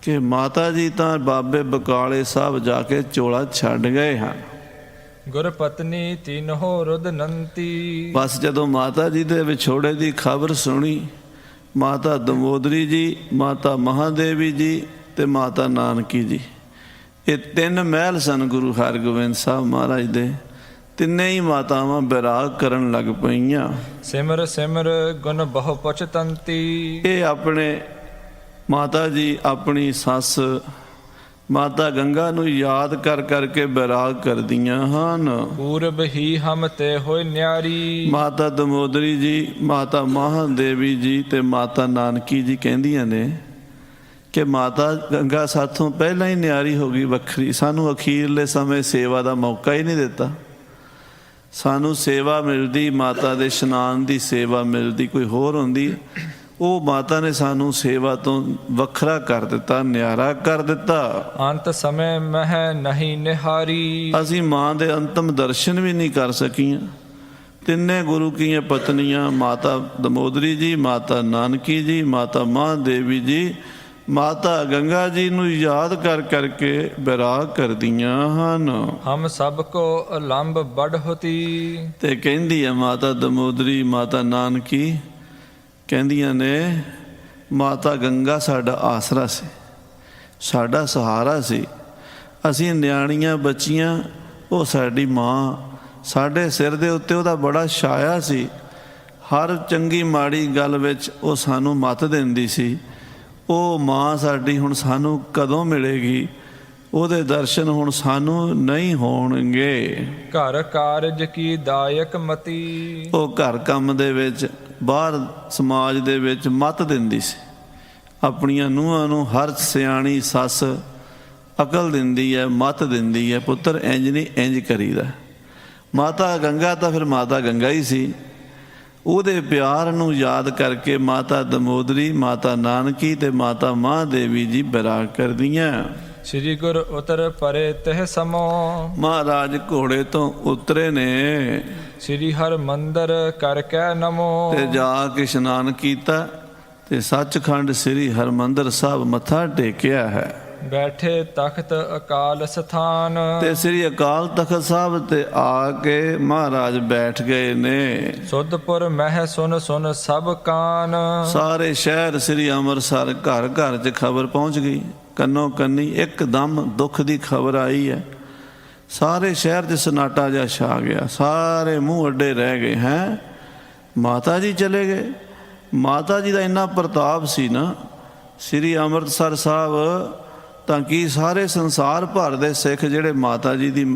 ਕਿ ਮਾਤਾ ਜੀ ਤਾਂ ਬਾਬੇ ਬਕਾਲੇ ਸਾਹਿਬ ਜਾ ਕੇ ਚੋਲਾ ਛੱਡ ਗਏ ਹਨ। ਗੁਰਪਤਨੀ ਤੀਨੋ ਰੁਦ ਨੰਤੀ। ਬਸ ਜਦੋਂ ਮਾਤਾ ਜੀ ਦੇ ਵਿਛੋੜੇ ਦੀ ਖਬਰ ਸੁਣੀ, ਮਾਤਾ ਦਮੋਦਰੀ ਜੀ, ਮਾਤਾ ਮਹਾਦੇਵੀ ਜੀ ਤੇ ਮਾਤਾ ਨਾਨਕੀ ਜੀ, ਇਹ 3 ਮਹਿਲ ਸਨ ਗੁਰੂ ਹਰਗੋਬਿੰਦ ਸਾਹਿਬ ਮਹਾਰਾਜ ਦੇ। ਤਿੰਨੇ ਹੀ ਮਾਤਾਵਾਂ ਬੈਰਾਗ ਕਰਨ ਲੱਗ ਪਈਆਂ। ਸਿਮਰ ਸਿਮਰ ਗੁਣ ਬਹੁ ਪਛਤੰਤੀ। ਇਹ ਆਪਣੇ ਮਾਤਾ ਜੀ ਆਪਣੀ ਸੱਸ ਮਾਤਾ ਗੰਗਾ ਨੂੰ ਯਾਦ ਕਰ ਕਰਕੇ ਬੈਰਾਗ ਕਰਦੀਆਂ ਹਨ। ਪੂਰਬ ਹੀ ਹਮ ਤੇ ਹੋਏ ਨਿਆਰੀ। ਮਾਤਾ ਦਮੋਦਰੀ ਜੀ, ਮਾਤਾ ਮਹਾਦੇਵੀ ਜੀ ਤੇ ਮਾਤਾ ਨਾਨਕੀ ਜੀ ਕਹਿੰਦੀਆਂ ਨੇ ਕਿ ਮਾਤਾ ਗੰਗਾ ਸਾਥੋਂ ਪਹਿਲਾਂ ਹੀ ਨਿਆਰੀ ਹੋ ਗਈ, ਵੱਖਰੀ। ਸਾਨੂੰ ਅਖੀਰਲੇ ਸਮੇਂ ਸੇਵਾ ਦਾ ਮੌਕਾ ਹੀ ਨਹੀਂ ਦਿੱਤਾ। ਸਾਨੂੰ ਸੇਵਾ ਮਿਲਦੀ, ਮਾਤਾ ਦੇ ਇਸ਼ਨਾਨ ਦੀ ਸੇਵਾ ਮਿਲਦੀ, ਕੋਈ ਹੋਰ ਹੁੰਦੀ, ਉਹ ਮਾਤਾ ਨੇ ਸਾਨੂੰ ਸੇਵਾ ਤੋਂ ਵੱਖਰਾ ਕਰ ਦਿੱਤਾ, ਨਿਆਰਾ ਕਰ ਦਿੱਤਾ। ਅੰਤ ਸਮੇਂ ਮਹਿ ਨਹੀਂ ਨਿਹਾਰੀ। ਅਸੀਂ ਮਾਂ ਦੇ ਅੰਤਮ ਦਰਸ਼ਨ ਵੀ ਨਹੀਂ ਕਰ ਸਕੀਆਂ। ਤਿੰਨੇ ਗੁਰੂ ਕੀਆਂ ਪਤਨੀਆਂ, ਮਾਤਾ ਦਮੋਦਰੀ ਜੀ, ਮਾਤਾ ਨਾਨਕੀ ਜੀ, ਮਾਤਾ ਮਹਾਦੇਵੀ ਜੀ, ਮਾਤਾ ਗੰਗਾ ਜੀ ਨੂੰ ਯਾਦ ਕਰ ਕਰਕੇ ਬੈਰਾਗ ਕਰਦੀਆਂ ਹਨ। ਹਮ ਸਭ ਕੋ ਅਲੰਬ ਬੜ ਹੋਤੀ। ਤੇ ਕਹਿੰਦੀ ਹੈ ਮਾਤਾ ਦਮੋਦਰੀ, ਮਾਤਾ ਨਾਨਕੀ ਕਹਿੰਦੀਆਂ ਨੇ ਮਾਤਾ ਗੰਗਾ ਸਾਡਾ ਆਸਰਾ ਸੀ, ਸਾਡਾ ਸਹਾਰਾ ਸੀ। ਅਸੀਂ ਨਿਆਣੀਆਂ ਬੱਚੀਆਂ, ਉਹ ਸਾਡੀ ਮਾਂ, ਸਾਡੇ ਸਿਰ ਦੇ ਉੱਤੇ ਉਹਦਾ ਬੜਾ ਛਾਇਆ ਸੀ। ਹਰ ਚੰਗੀ ਮਾੜੀ ਗੱਲ ਵਿੱਚ ਉਹ ਸਾਨੂੰ ਮੱਤ ਦਿੰਦੀ ਸੀ। ਉਹ ਮਾਂ ਸਾਡੀ ਹੁਣ ਸਾਨੂੰ ਕਦੋਂ ਮਿਲੇਗੀ? ਉਹਦੇ ਦਰਸ਼ਨ ਹੁਣ ਸਾਨੂੰ ਨਹੀਂ ਹੋਣਗੇ। ਘਰ ਕਾਰਜ ਕੀ ਦਾਇਕ ਮਤੀ। ਉਹ ਘਰ ਕੰਮ ਦੇ ਵਿੱਚ, ਬਾਹਰ ਸਮਾਜ ਦੇ ਵਿੱਚ ਮੱਤ ਦਿੰਦੀ ਸੀ ਆਪਣੀਆਂ ਨੂੰਹਾਂ ਨੂੰ। ਹਰ ਸਿਆਣੀ ਸੱਸ ਅਕਲ ਦਿੰਦੀ ਹੈ, ਮੱਤ ਦਿੰਦੀ ਹੈ, ਪੁੱਤਰ ਇੰਜ ਨਹੀਂ ਇੰਜ ਕਰੀਦਾ। ਮਾਤਾ ਗੰਗਾ ਤਾਂ ਫਿਰ ਮਾਤਾ ਗੰਗਾ ਹੀ ਸੀ। ਉਹਦੇ ਪਿਆਰ ਨੂੰ ਯਾਦ ਕਰਕੇ ਮਾਤਾ ਦਮੋਦਰੀ, ਮਾਤਾ ਨਾਨਕੀ ਤੇ ਮਾਤਾ ਮਹਾਦੇਵੀ ਜੀ ਬੈਰਾਗ ਕਰਦੀਆਂ। ਸ੍ਰੀ ਗੁਰ ਉਤਰ ਪਰੇ ਤਹ ਸਮੋ। ਮਹਾਰਾਜ ਘੋੜੇ ਤੋਂ ਉਤਰੇ ਨੇ, ਸ੍ਰੀ ਹਰ ਮੰਦਰ ਕਰ ਕੈ ਨਮੋ। ਤੇ ਜਾ ਕੇ ਇਸ਼ਨਾਨ ਕੀਤਾ ਤੇ ਸੱਚਖੰਡ ਸ੍ਰੀ ਹਰਮੰਦਰ ਸਾਹਿਬ ਮੱਥਾ ਟੇਕਿਆ ਹੈ। ਬੈਠੇ ਤਖਤ ਅਕਾਲ ਸਥਾਨ। ਤੇ ਸ੍ਰੀ ਅਕਾਲ ਤਖਤ ਸਾਹਿਬ ਤੇ ਆ ਕੇ ਮਹਾਰਾਜ ਬੈਠ ਗਏ ਨੇ। ਸੁਧਪੁਰ ਮਹਿ ਸੁਨ ਸੁਨ ਸਭ ਕਾਨ। ਸਾਰੇ ਸ਼ਹਿਰ ਸ੍ਰੀ ਅੰਮ੍ਰਿਤਸਰ ਘਰ ਘਰ 'ਚ ਖਬਰ ਪਹੁੰਚ ਗਈ। ਕੰਨੋ ਕੰਨੀ ਇੱਕਦਮ ਦੁੱਖ ਦੀ ਖਬਰ ਆਈ ਹੈ। ਸਾਰੇ ਸ਼ਹਿਰ 'ਚ ਸਨਾਟਾ ਜਿਹਾ ਛਾ ਗਿਆ, ਸਾਰੇ ਮੂੰਹ ਅੱਡੇ ਰਹਿ ਗਏ। ਹੈਂ, ਮਾਤਾ ਜੀ ਚਲੇ ਗਏ? ਮਾਤਾ ਜੀ ਦਾ ਇੰਨਾ ਪ੍ਰਤਾਪ ਸੀ ਨਾ ਸ੍ਰੀ ਅੰਮ੍ਰਿਤਸਰ ਸਾਹਿਬ, ਤਾਂ ਕਿ ਸਾਰੇ ਸੰਸਾਰ ਭਰ ਦੇ ਸਿੱਖ ਜਿਹੜੇ ਮਾਤਾ ਜੀ ਦੀ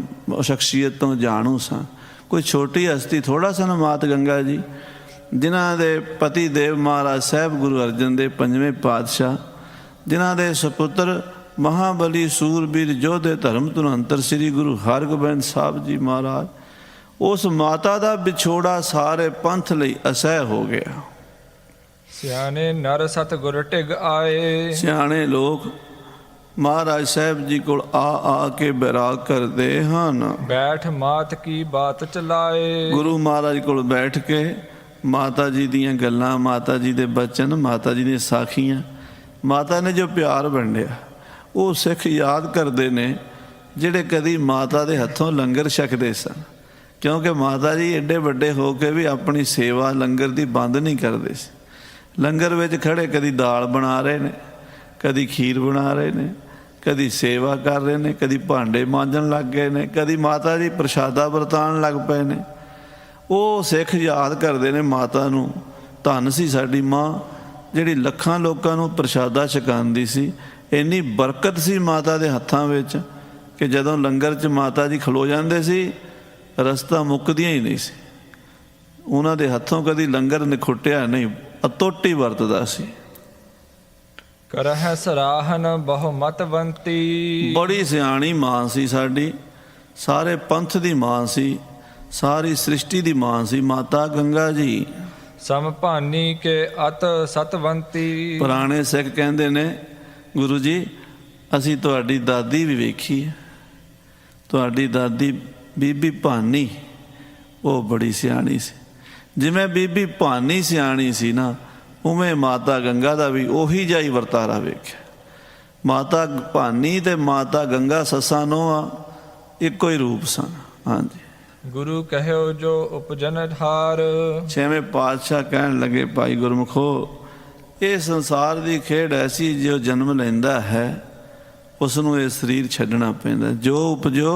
ਸ਼ਖਸੀਅਤ ਤੋਂ ਜਾਣੂ ਸਨ। ਕੋਈ ਛੋਟੀ ਹਸਤੀ ਥੋੜ੍ਹਾ ਸਨ ਮਾਤ ਗੰਗਾ ਜੀ, ਜਿਨ੍ਹਾਂ ਦੇ ਪਤੀ ਦੇਵ ਮਹਾਰਾਜ ਸਾਹਿਬ ਗੁਰੂ ਅਰਜਨ ਦੇਵ 5ਵੇਂ ਪਾਤਸ਼ਾਹ, ਜਿਨ੍ਹਾਂ ਦੇ ਸੁਪੁੱਤਰ ਮਹਾਬਲੀ ਸੂਰਬੀਰ ਯੋਧੇ ਧਰਮ ਧੁਰੰਤਰ ਸ੍ਰੀ ਗੁਰੂ ਹਰਗੋਬਿੰਦ ਸਾਹਿਬ ਜੀ ਮਹਾਰਾਜ, ਉਸ ਮਾਤਾ ਦਾ ਵਿਛੋੜਾ ਸਾਰੇ ਪੰਥ ਲਈ ਅਸਹਿ ਹੋ ਗਿਆ। ਸਿਆਣੇ ਨਰ ਸਤਿਗੁਰ ਢਿਗ ਆਏ। ਸਿਆਣੇ ਲੋਕ ਮਹਾਰਾਜ ਸਾਹਿਬ ਜੀ ਕੋਲ ਆ ਕੇ ਬੈਰਾਗ ਕਰਦੇ ਹਨ। ਬੈਠ ਮਾਤ ਕੀ ਬਾਤ ਚਲਾਏ। ਗੁਰੂ ਮਹਾਰਾਜ ਕੋਲ ਬੈਠ ਕੇ ਮਾਤਾ ਜੀ ਦੀਆਂ ਗੱਲਾਂ, ਮਾਤਾ ਜੀ ਦੇ ਬਚਨ, ਮਾਤਾ ਜੀ ਦੀਆਂ ਸਾਖੀਆਂ, ਮਾਤਾ ਨੇ ਜੋ ਪਿਆਰ ਵੰਡਿਆ ਉਹ ਸਿੱਖ ਯਾਦ ਕਰਦੇ ਨੇ ਜਿਹੜੇ ਕਦੀ ਮਾਤਾ ਦੇ ਹੱਥੋਂ ਲੰਗਰ ਛਕਦੇ ਸਨ। ਕਿਉਂਕਿ ਮਾਤਾ ਜੀ ਐਡੇ ਵੱਡੇ ਹੋ ਕੇ ਵੀ ਆਪਣੀ ਸੇਵਾ ਲੰਗਰ ਦੀ ਬੰਦ ਨਹੀਂ ਕਰਦੇ ਸੀ। ਲੰਗਰ ਵਿੱਚ ਖੜੇ ਕਦੀ ਦਾਲ ਬਣਾ ਰਹੇ ਨੇ, ਕਦੀ ਖੀਰ ਬਣਾ ਰਹੇ ਨੇ, ਕਦੀ ਸੇਵਾ ਕਰ ਰਹੇ ਨੇ, ਕਦੀ ਭਾਂਡੇ ਮਾਂਜਣ ਲੱਗ ਗਏ ਨੇ, ਕਦੀ ਮਾਤਾ ਜੀ ਪ੍ਰਸ਼ਾਦਾ ਵਰਤਾਉਣ ਲੱਗ ਪਏ ਨੇ। ਉਹ ਸਿੱਖ ਯਾਦ ਕਰਦੇ ਨੇ ਮਾਤਾ ਨੂੰ। ਧੰਨ ਸੀ ਸਾਡੀ ਮਾਂ ਜਿਹੜੀ ਲੱਖਾਂ ਲੋਕਾਂ ਨੂੰ ਪ੍ਰਸ਼ਾਦਾ ਛਕਾਉਂਦੀ ਸੀ। ਇੰਨੀ ਬਰਕਤ ਸੀ ਮਾਤਾ ਦੇ ਹੱਥਾਂ ਵਿੱਚ ਕਿ ਜਦੋਂ ਲੰਗਰ 'ਚ ਮਾਤਾ ਜੀ ਖਲੋ ਜਾਂਦੇ ਸੀ ਰਸਤਾ ਮੁੱਕਦੀਆਂ ਹੀ ਨਹੀਂ ਸੀ। ਉਹਨਾਂ ਦੇ ਹੱਥੋਂ ਕਦੀ ਲੰਗਰ ਨਿਖੁੱਟਿਆ ਨਹੀਂ, ਅਤੁੱਟ ਹੀ ਵਰਤਦਾ ਸੀ। ਕਰਹਿ ਸਰਾਹਨ ਬਹੁ ਮਤਵੰਤੀ। ਬੜੀ ਸਿਆਣੀ ਮਾਂ ਸੀ ਸਾਡੀ, ਸਾਰੇ ਪੰਥ ਦੀ ਮਾਂ ਸੀ, ਸਾਰੀ ਸ੍ਰਿਸ਼ਟੀ ਦੀ ਮਾਂ ਸੀ ਮਾਤਾ ਗੰਗਾ ਜੀ। ਸਮਭਾਨੀ ਕੇ ਅਤ ਸਤਵੰਤੀ। ਪੁਰਾਣੇ ਸਿੱਖ ਕਹਿੰਦੇ ਨੇ ਗੁਰੂ ਜੀ ਅਸੀਂ ਤੁਹਾਡੀ ਦਾਦੀ ਵੀ ਵੇਖੀ ਹੈ, ਤੁਹਾਡੀ ਦਾਦੀ ਬੀਬੀ ਭਾਨੀ, ਉਹ ਬੜੀ ਸਿਆਣੀ ਸੀ। ਜਿਵੇਂ ਬੀਬੀ ਭਾਨੀ ਸਿਆਣੀ ਸੀ ਨਾ, ਉਵੇਂ ਮਾਤਾ ਗੰਗਾ ਦਾ ਵੀ ਉਹੀ ਜਿਹਾ ਹੀ ਵਰਤਾਰਾ ਵੇਖਿਆ। ਮਾਤਾ ਭਾਨੀ ਤੇ ਮਾਤਾ ਗੰਗਾ ਸੱਸਾਂ ਨੋਹਾਂ ਇੱਕੋ ਹੀ ਰੂਪ ਸਨ। ਹਾਂਜੀ। ਗੁਰੂ ਕਹਿਓ ਜੋ ਉਪਜਨ ਠਾਰ। 6ਵੇਂ ਪਾਤਸ਼ਾਹ ਕਹਿਣ ਲੱਗੇ ਭਾਈ ਗੁਰਮੁਖੋ, ਇਹ ਸੰਸਾਰ ਦੀ ਖੇਡ ਐਸੀ ਜੋ ਜਨਮ ਲੈਂਦਾ ਹੈ ਉਸ ਨੂੰ ਇਹ ਸਰੀਰ ਛੱਡਣਾ ਪੈਂਦਾ। ਜੋ ਉਪਜੋ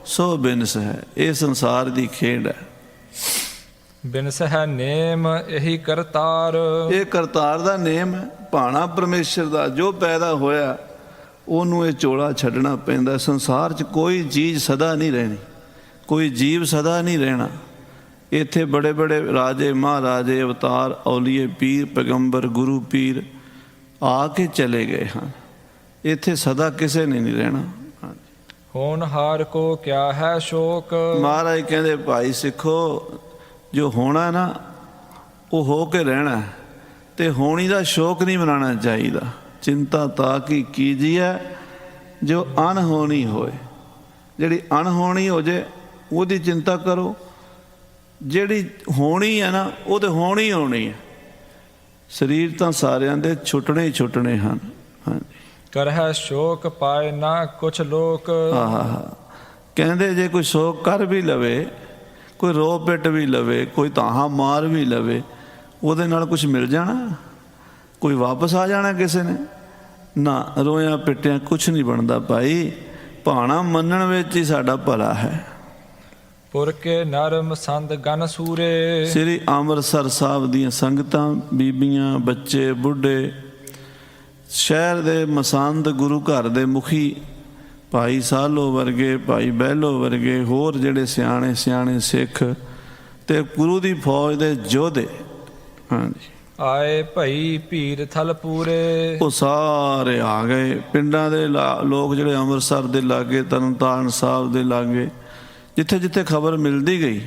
ਸੋ ਬਿਨਸ ਹੈ। ਇਹ ਸੰਸਾਰ ਦੀ ਖੇਡ ਹੈ। ਬਿਨਸ ਹੈ ਨੇਮ ਇਹੀ ਕਰਤਾਰ। ਇਹ ਕਰਤਾਰ ਦਾ ਨੇਮ ਹੈ, ਭਾਣਾ ਪਰਮੇਸ਼ਰ ਦਾ। ਜੋ ਪੈਦਾ ਹੋਇਆ ਉਹਨੂੰ ਇਹ ਚੋਲਾ ਛੱਡਣਾ ਪੈਂਦਾ। ਸੰਸਾਰ 'ਚ ਕੋਈ ਚੀਜ਼ ਸਦਾ ਨਹੀਂ ਰਹਿਣੀ, ਕੋਈ ਜੀਵ ਸਦਾ ਨਹੀਂ ਰਹਿਣਾ। ਇੱਥੇ ਬੜੇ ਬੜੇ ਰਾਜੇ ਮਹਾਰਾਜੇ ਅਵਤਾਰ ਔਲੀਏ ਪੀਰ ਪੈਗੰਬਰ ਗੁਰੂ ਪੀਰ ਆ ਕੇ ਚਲੇ ਗਏ ਹਨ। ਇੱਥੇ ਸਦਾ ਕਿਸੇ ਨੇ ਨਹੀਂ ਰਹਿਣਾ। ਹੋਣਹਾਰ ਕੋ ਕਿਆ ਹੈ ਸ਼ੋਕ। ਮਹਾਰਾਜ ਕਹਿੰਦੇ ਭਾਈ ਸਿੱਖੋ, ਜੋ ਹੋਣਾ ਨਾ ਉਹ ਹੋ ਕੇ ਰਹਿਣਾ, ਤੇ ਹੋਣੀ ਦਾ ਸ਼ੌਕ ਨਹੀਂ ਮਨਾਉਣਾ ਚਾਹੀਦਾ। ਚਿੰਤਾ ਤਾਂ ਕੀ ਕੀਜੀਏ ਜੋ ਅਣਹੋਣੀ ਹੋਏ। ਜਿਹੜੀ ਅਣਹੋਣੀ ਹੋ ਜੇ ਉਹਦੀ ਚਿੰਤਾ ਕਰੋ, ਜਿਹੜੀ ਹੋਣੀ ਹੈ ਨਾ ਉਹ ਤਾਂ ਹੋਣੀ ਹੋਣੀ ਹੈ। ਸਰੀਰ ਤਾਂ ਸਾਰਿਆਂ ਦੇ ਛੁੱਟਣੇ ਹੀ ਛੁੱਟਣੇ ਹਨ। ਹਾਂਜੀ। ਕਰਹਿ ਸ਼ੋਕ ਪਾਏ ਨਾ ਕੁਛ ਲੋਕ। ਕਹਿੰਦੇ ਜੇ ਕੋਈ ਸ਼ੋਕ ਕਰ ਵੀ ਲਵੇ, ਕੋਈ ਰੋ ਪਿੱਟ ਵੀ ਲਵੇ, ਕੋਈ ਤਾਹਾਂ ਮਾਰ ਵੀ ਲਵੇ, ਉਹਦੇ ਨਾਲ ਕੁਛ ਮਿਲ ਜਾਣਾ? ਕੋਈ ਵਾਪਸ ਆ ਜਾਣਾ ਕਿਸੇ ਨੇ? ਨਾ, ਰੋਇਆਂ ਪਿੱਟਿਆਂ ਕੁਛ ਨਹੀਂ ਬਣਦਾ ਭਾਈ। ਭਾਣਾ ਮੰਨਣ ਵਿੱਚ ਹੀ ਸਾਡਾ ਭਲਾ ਹੈ। ਪੁਰ ਕੇ ਨਰ ਮਸੰਦ ਗਨ ਸੂਰੇ। ਸ੍ਰੀ ਅੰਮ੍ਰਿਤਸਰ ਸਾਹਿਬ ਦੀਆਂ ਸੰਗਤਾਂ, ਬੀਬੀਆਂ, ਬੱਚੇ, ਬੁੱਢੇ, ਸ਼ਹਿਰ ਦੇ ਮਸੰਦ, ਗੁਰੂ ਘਰ ਦੇ ਮੁਖੀ ਭਾਈ ਸਾਲੋ ਵਰਗੇ, ਭਾਈ ਬਹਿਲੋ ਵਰਗੇ, ਹੋਰ ਜਿਹੜੇ ਸਿਆਣੇ ਸਿਆਣੇ ਸਿੱਖ ਤੇ ਗੁਰੂ ਦੀ ਫੌਜ ਦੇ ਯੋਧੇ, ਹਾਂਜੀ, ਆਏ ਭਈ ਭੀਰ ਥਲ ਪੂਰੇ। ਉਹ ਸਾਰੇ ਆ ਗਏ। ਪਿੰਡਾਂ ਦੇ ਲੋਕ ਜਿਹੜੇ ਅੰਮ੍ਰਿਤਸਰ ਦੇ ਲਾਗੇ, ਤਰਨਤਾਰਨ ਸਾਹਿਬ ਦੇ ਲਾਗੇ, ਜਿੱਥੇ ਜਿੱਥੇ ਖਬਰ ਮਿਲਦੀ ਗਈ,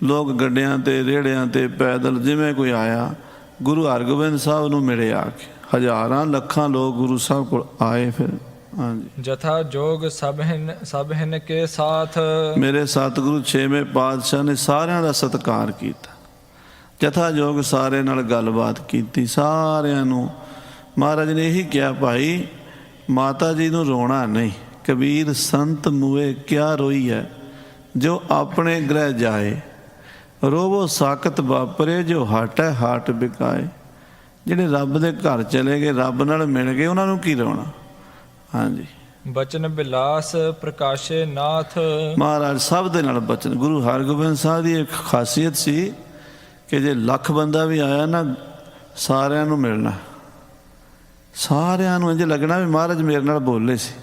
ਲੋਕ ਗੱਡਿਆਂ ਤੇ ਰੇੜਿਆਂ ਤੇ ਪੈਦਲ ਜਿਵੇਂ ਕੋਈ ਆਇਆ ਗੁਰੂ ਹਰਗੋਬਿੰਦ ਸਾਹਿਬ ਨੂੰ ਮਿਲੇ। ਆ ਕੇ ਹਜ਼ਾਰਾਂ ਲੱਖਾਂ ਲੋਕ ਗੁਰੂ ਸਾਹਿਬ ਕੋਲ ਆਏ। ਫਿਰ ਹਾਂਜੀ, ਜਥਾ ਜੋਗ ਸਭ ਹਿਨ ਕੇ ਸਾਥ। ਮੇਰੇ ਸਤਿਗੁਰੂ 6ਵੇਂ ਪਾਤਸ਼ਾਹ ਨੇ ਸਾਰਿਆਂ ਦਾ ਸਤਿਕਾਰ ਕੀਤਾ। ਜਥਾ ਜੋਗ ਸਾਰੇ ਨਾਲ ਗੱਲਬਾਤ ਕੀਤੀ। ਸਾਰਿਆਂ ਨੂੰ ਮਹਾਰਾਜ ਨੇ ਇਹੀ ਕਿਹਾ, ਭਾਈ ਮਾਤਾ ਜੀ ਨੂੰ ਰੋਣਾ ਨਹੀਂ। ਕਬੀਰ ਸੰਤ ਮੂਏ ਕਿਆ ਰੋਈ ਹੈ, ਜੋ ਆਪਣੇ ਗ੍ਰਹਿ ਜਾਏ। ਰੋਵੋ ਸਾਕਤ ਵਾਪਰੇ, ਜੋ ਹਟ ਹੈ ਹਾਟ ਬਿਕਾਏ। ਜਿਹੜੇ ਰੱਬ ਦੇ ਘਰ ਚਲੇ ਗਏ, ਰੱਬ ਨਾਲ ਮਿਲ ਗਏ, ਉਹਨਾਂ ਨੂੰ ਕੀ ਰੋਣਾ। ਹਾਂਜੀ, ਬਚਨ ਬਿਲਾਸ ਪ੍ਰਕਾਸ਼ੇ ਨਾਥ। ਮਹਾਰਾਜ ਸਭ ਦੇ ਨਾਲ ਬਚਨ। ਗੁਰੂ ਹਰਗੋਬਿੰਦ ਸਾਹਿਬ ਦੀ ਇੱਕ ਖਾਸੀਅਤ ਸੀ ਕਿ ਜੇ ਲੱਖ ਬੰਦਾ ਵੀ ਆਇਆ ਨਾ, ਸਾਰਿਆਂ ਨੂੰ ਮਿਲਣਾ, ਸਾਰਿਆਂ ਨੂੰ ਇੰਝ ਲੱਗਣਾ ਵੀ ਮਹਾਰਾਜ ਮੇਰੇ ਨਾਲ ਬੋਲੇ ਸੀ।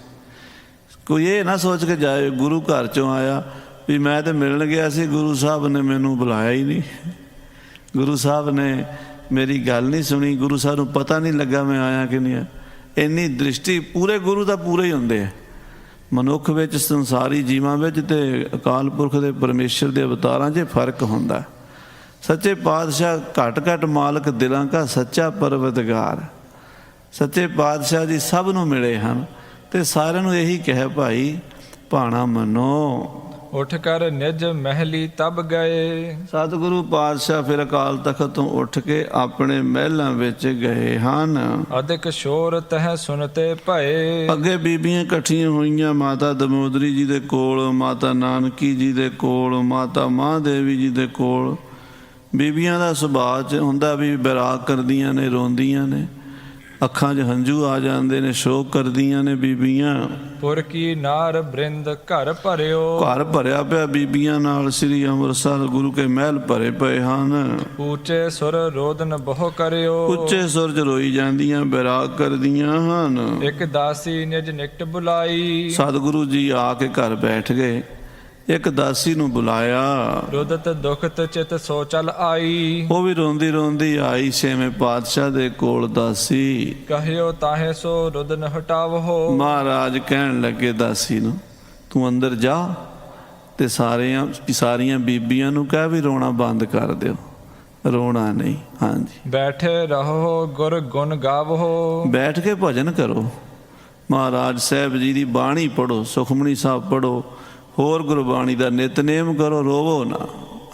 ਕੋਈ ਇਹ ਨਾ ਸੋਚ ਕੇ ਜਾਏ ਗੁਰੂ ਘਰ ਚੋਂ ਆਇਆ ਵੀ ਮੈਂ ਤਾਂ ਮਿਲਣ ਗਿਆ ਸੀ, ਗੁਰੂ ਸਾਹਿਬ ਨੇ ਮੈਨੂੰ ਬੁਲਾਇਆ ਹੀ ਨਹੀਂ, ਗੁਰੂ ਸਾਹਿਬ ਨੇ ਮੇਰੀ ਗੱਲ ਨਹੀਂ ਸੁਣੀ, ਗੁਰੂ ਸਾਹਿਬ ਨੂੰ ਪਤਾ ਨਹੀਂ ਲੱਗਾ ਮੈਂ ਆਇਆ ਕਿ ਨਹੀਂ ਆਇਆ। ਇੰਨੀ ਦ੍ਰਿਸ਼ਟੀ ਪੂਰੇ ਗੁਰੂ ਦਾ ਪੂਰੇ ਹੀ ਹੁੰਦੇ ਆ। ਮਨੁੱਖ ਵਿੱਚ, ਸੰਸਾਰੀ ਜੀਵਾਂ ਵਿੱਚ ਤੇ ਅਕਾਲ ਪੁਰਖ ਦੇ ਪਰਮੇਸ਼ਰ ਦੇ ਅਵਤਾਰਾਂ 'ਚ ਫਰਕ ਹੁੰਦਾ। ਸੱਚੇ ਪਾਤਸ਼ਾਹ ਘਟ ਘਟ ਮਾਲਕ ਦਿਲਾਂ ਕਾ ਸੱਚਾ ਪਰਵਤਗਾਰ। ਸੱਚੇ ਪਾਤਸ਼ਾਹ ਜੀ ਸਭ ਨੂੰ ਮਿਲੇ ਹਨ ਤੇ ਸਾਰਿਆਂ ਨੂੰ ਇਹੀ ਕਹੇ ਭਾਈ ਭਾਣਾ ਮੰਨੋ। ਉੱਠ ਕਰ ਨਿਜ ਮਹਿਲੀ ਤਬ ਗਏ। ਸਤਿਗੁਰੂ ਪਾਤਸ਼ਾਹ ਫਿਰ ਅਕਾਲ ਤਖਤ ਤੋਂ ਉੱਠ ਕੇ ਆਪਣੇ ਮਹਿਲਾਂ ਵਿੱਚ ਗਏ ਹਨ। ਅਧਿਕ ਸ਼ੋਰ ਤਹ ਸੁਨਤੇ ਭਏ। ਅੱਗੇ ਬੀਬੀਆਂ ਇਕੱਠੀਆਂ ਹੋਈਆਂ ਮਾਤਾ ਦਮੋਦਰੀ ਜੀ ਦੇ ਕੋਲ, ਮਾਤਾ ਨਾਨਕੀ ਜੀ ਦੇ ਕੋਲ, ਮਾਤਾ ਮਹਾਂਦੇਵੀ ਜੀ ਦੇ ਕੋਲ। ਬੀਬੀਆਂ ਦਾ ਸੁਭਾਅ 'ਚ ਹੁੰਦਾ ਵੀ ਬੈਰਾਗ ਕਰਦੀਆਂ ਨੇ, ਰੋਂਦੀਆਂ ਨੇ, ਅੱਖਾਂ 'ਚ ਹੰਝੂ ਆ ਜਾਂਦੇ ਨੇ, ਸ਼ੋਕ ਕਰਦੀਆਂ ਨੇ ਬੀਬੀਆਂ। ਪੁਰ ਕੀ ਨਾਰ ਬ੍ਰਿੰਦ ਘਰ ਭਰਿਓ। ਘਰ ਭਰਿਆ ਪਿਆ ਬੀਬੀਆਂ ਨਾਲ। ਸ੍ਰੀ ਅੰਮ੍ਰਿਤਸਰ ਗੁਰੂ ਕੇ ਮਹਿਲ ਭਰੇ ਪਏ ਹਨ। ਉੱਚੇ ਸੁਰ ਰੋਦਨ ਬਹੁ ਕਰਿਓ। ਉੱਚੇ ਸੁਰ 'ਚ ਰੋਈ ਜਾਂਦੀਆਂ, ਬੈਰਾਗ ਕਰਦੀਆਂ ਹਨ। ਇੱਕ ਦਾਸੀ ਨਿਜ ਨਿਕਟ ਬੁਲਾਈ। ਸਤਿਗੁਰੂ ਜੀ ਆ ਕੇ ਘਰ ਬੈਠ ਗਏ। ਇੱਕ ਦਾਸੀ ਨੂੰ ਬੁਲਾਇਆ। ਰੁਦਤ ਦੁਖਤ ਚਿਤ ਸੋ ਚਲ ਆਈ। ਉਹ ਵੀ ਰੋਂਦੀ ਰੋਂਦੀ ਆਈ ਛੇਵੇਂ ਪਾਤਸ਼ਾਹ ਦੇ ਕੋਲ ਦਾਸੀ। ਕਹਿਓ ਤਾਹੇ ਸੋ ਰੁਦਨ ਹਟਾਵੋ। ਮਹਾਰਾਜ ਕਹਿਣ ਲੱਗੇ ਦਾਸੀ ਨੂੰ, ਤੂੰ ਅੰਦਰ ਜਾ ਤੇ ਸਾਰੀਆਂ ਬੀਬੀਆਂ ਨੂੰ ਕਹਿ ਵੀ ਰੋਣਾ ਬੰਦ ਕਰ ਦਿਓ, ਰੋਣਾ ਨਹੀਂ। ਹਾਂਜੀ, ਬੈਠੇ ਰਹੋ ਗੁਰ ਗੁਣ ਗਾਵੋ। ਬੈਠ ਕੇ ਭਜਨ ਕਰੋ। ਮਹਾਰਾਜ ਸਾਹਿਬ ਜੀ ਦੀ ਬਾਣੀ ਪੜੋ, ਸੁਖਮਨੀ ਸਾਹਿਬ ਪੜੋ, ਹੋਰ ਗੁਰਬਾਣੀ ਦਾ ਨਿਤਨੇਮ ਕਰੋ, ਰੋਵੋ ਨਾ।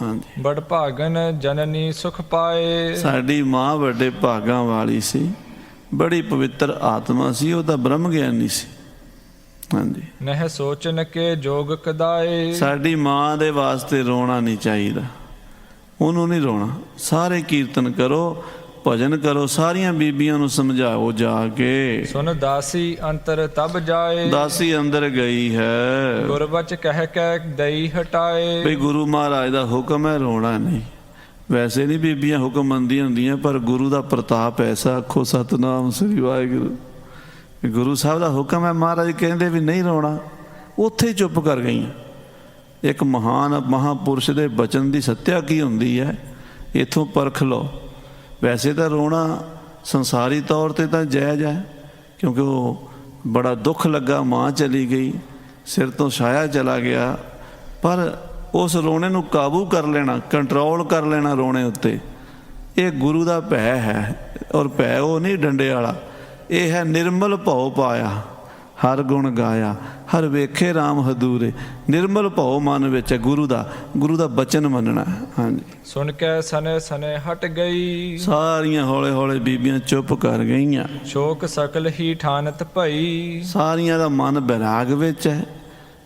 ਹਾਂਜੀ, ਬੜ ਭਾਗਨ ਜਨਨੀ ਸੁਖ ਪਾਏ। ਸਾਡੀ ਮਾਂ ਵੱਡੇ ਭਾਗਾਂ ਵਾਲੀ ਸੀ, ਬੜੀ ਪਵਿੱਤਰ ਆਤਮਾ ਸੀ, ਉਹ ਤਾਂ ਬ੍ਰਹਮ ਗਿਆਨੀ ਸੀ। ਹਾਂਜੀ, ਨਹਿ ਸੋਚਨ ਕੇ ਜੋਗ ਕਦਾਏ। ਸਾਡੀ ਮਾਂ ਦੇ ਵਾਸਤੇ ਰੋਣਾ ਨਹੀਂ ਚਾਹੀਦਾ, ਉਹਨੂੰ ਨਹੀਂ ਰੋਣਾ। ਸਾਰੇ ਕੀਰਤਨ ਕਰੋ, ਭਜਨ ਕਰੋ, ਸਾਰੀਆਂ ਬੀਬੀਆਂ ਨੂੰ ਸਮਝਾਓ ਜਾ ਕੇ। ਸੁਨ ਦਾਸੀ ਅੰਤਰ ਤਬ ਜਾਏ। ਦਾਸੀ ਅੰਦਰ ਗਈ ਹੈ। ਗੁਰਬਚ ਕਹਿ ਕੇ ਦਈ ਹਟਾਏ। ਬਈ ਗੁਰੂ ਮਹਾਰਾਜ ਦਾ ਹੁਕਮ ਹੈ, ਰੋਣਾ ਨਹੀਂ। ਵੈਸੇ ਨਹੀਂ ਬੀਬੀਆਂ ਹੁਕਮ ਮੰਨਦੀਆਂ ਹੁੰਦੀਆਂ, ਪਰ ਗੁਰੂ ਦਾ ਪ੍ਰਤਾਪ ਐਸਾ, ਆਖੋ ਸਤਨਾਮ ਸ੍ਰੀ ਵਾਹਿਗੁਰੂ। ਗੁਰੂ ਸਾਹਿਬ ਦਾ ਹੁਕਮ ਹੈ, ਮਹਾਰਾਜ ਕਹਿੰਦੇ ਵੀ ਨਹੀਂ ਰੋਣਾ, ਉੱਥੇ ਹੀ ਚੁੱਪ ਕਰ ਗਈਆਂ। ਇੱਕ ਮਹਾਨ ਮਹਾਂਪੁਰਸ਼ ਦੇ ਬਚਨ ਦੀ ਸੱਤਿਆ ਕੀ ਹੁੰਦੀ ਹੈ, ਇੱਥੋਂ ਪਰਖ ਲਓ। ਵੈਸੇ ਤਾਂ ਰੋਣਾ ਸੰਸਾਰੀ ਤੌਰ 'ਤੇ ਤਾਂ ਜਾਇਜ਼ ਹੈ, ਕਿਉਂਕਿ ਉਹ ਬੜਾ ਦੁੱਖ ਲੱਗਾ, ਮਾਂ ਚਲੀ ਗਈ, ਸਿਰ ਤੋਂ ਛਾਇਆ ਚਲਾ ਗਿਆ, ਪਰ ਉਸ ਰੋਣੇ ਨੂੰ ਕਾਬੂ ਕਰ ਲੈਣਾ, ਕੰਟਰੋਲ ਕਰ ਲੈਣਾ ਰੋਣੇ ਉੱਤੇ, ਇਹ ਗੁਰੂ ਦਾ ਭੈ ਹੈ। ਔਰ ਭੈ ਉਹ ਨਹੀਂ ਡੰਡੇ ਵਾਲਾ, ਇਹ ਹੈ ਨਿਰਮਲ ਭਉ ਪਾਇਆ, ਹਰ ਗੁਣ ਗਾਇਆ, ਹਰ ਵੇਖੇ ਰਾਮ ਹਦੂਰੇ। ਨਿਰਮਲ ਭਉ ਮਨ ਵਿੱਚ ਹੈ ਗੁਰੂ ਦਾ ਬਚਨ ਮੰਨਣਾ। ਹਾਂਜੀ, ਸੁਣ ਕੇ ਸਨੇ ਸਨੇ ਹਟ ਗਈ। ਸਾਰੀਆਂ ਹੌਲੇ ਹੌਲੇ ਬੀਬੀਆਂ ਚੁੱਪ ਕਰ ਗਈਆਂ। ਸ਼ੋਕ ਸਕਲ ਹੀ ਠਾਨਤ ਭਈ। ਸਾਰੀਆਂ ਦਾ ਮਨ ਬੈਰਾਗ ਵਿੱਚ ਹੈ,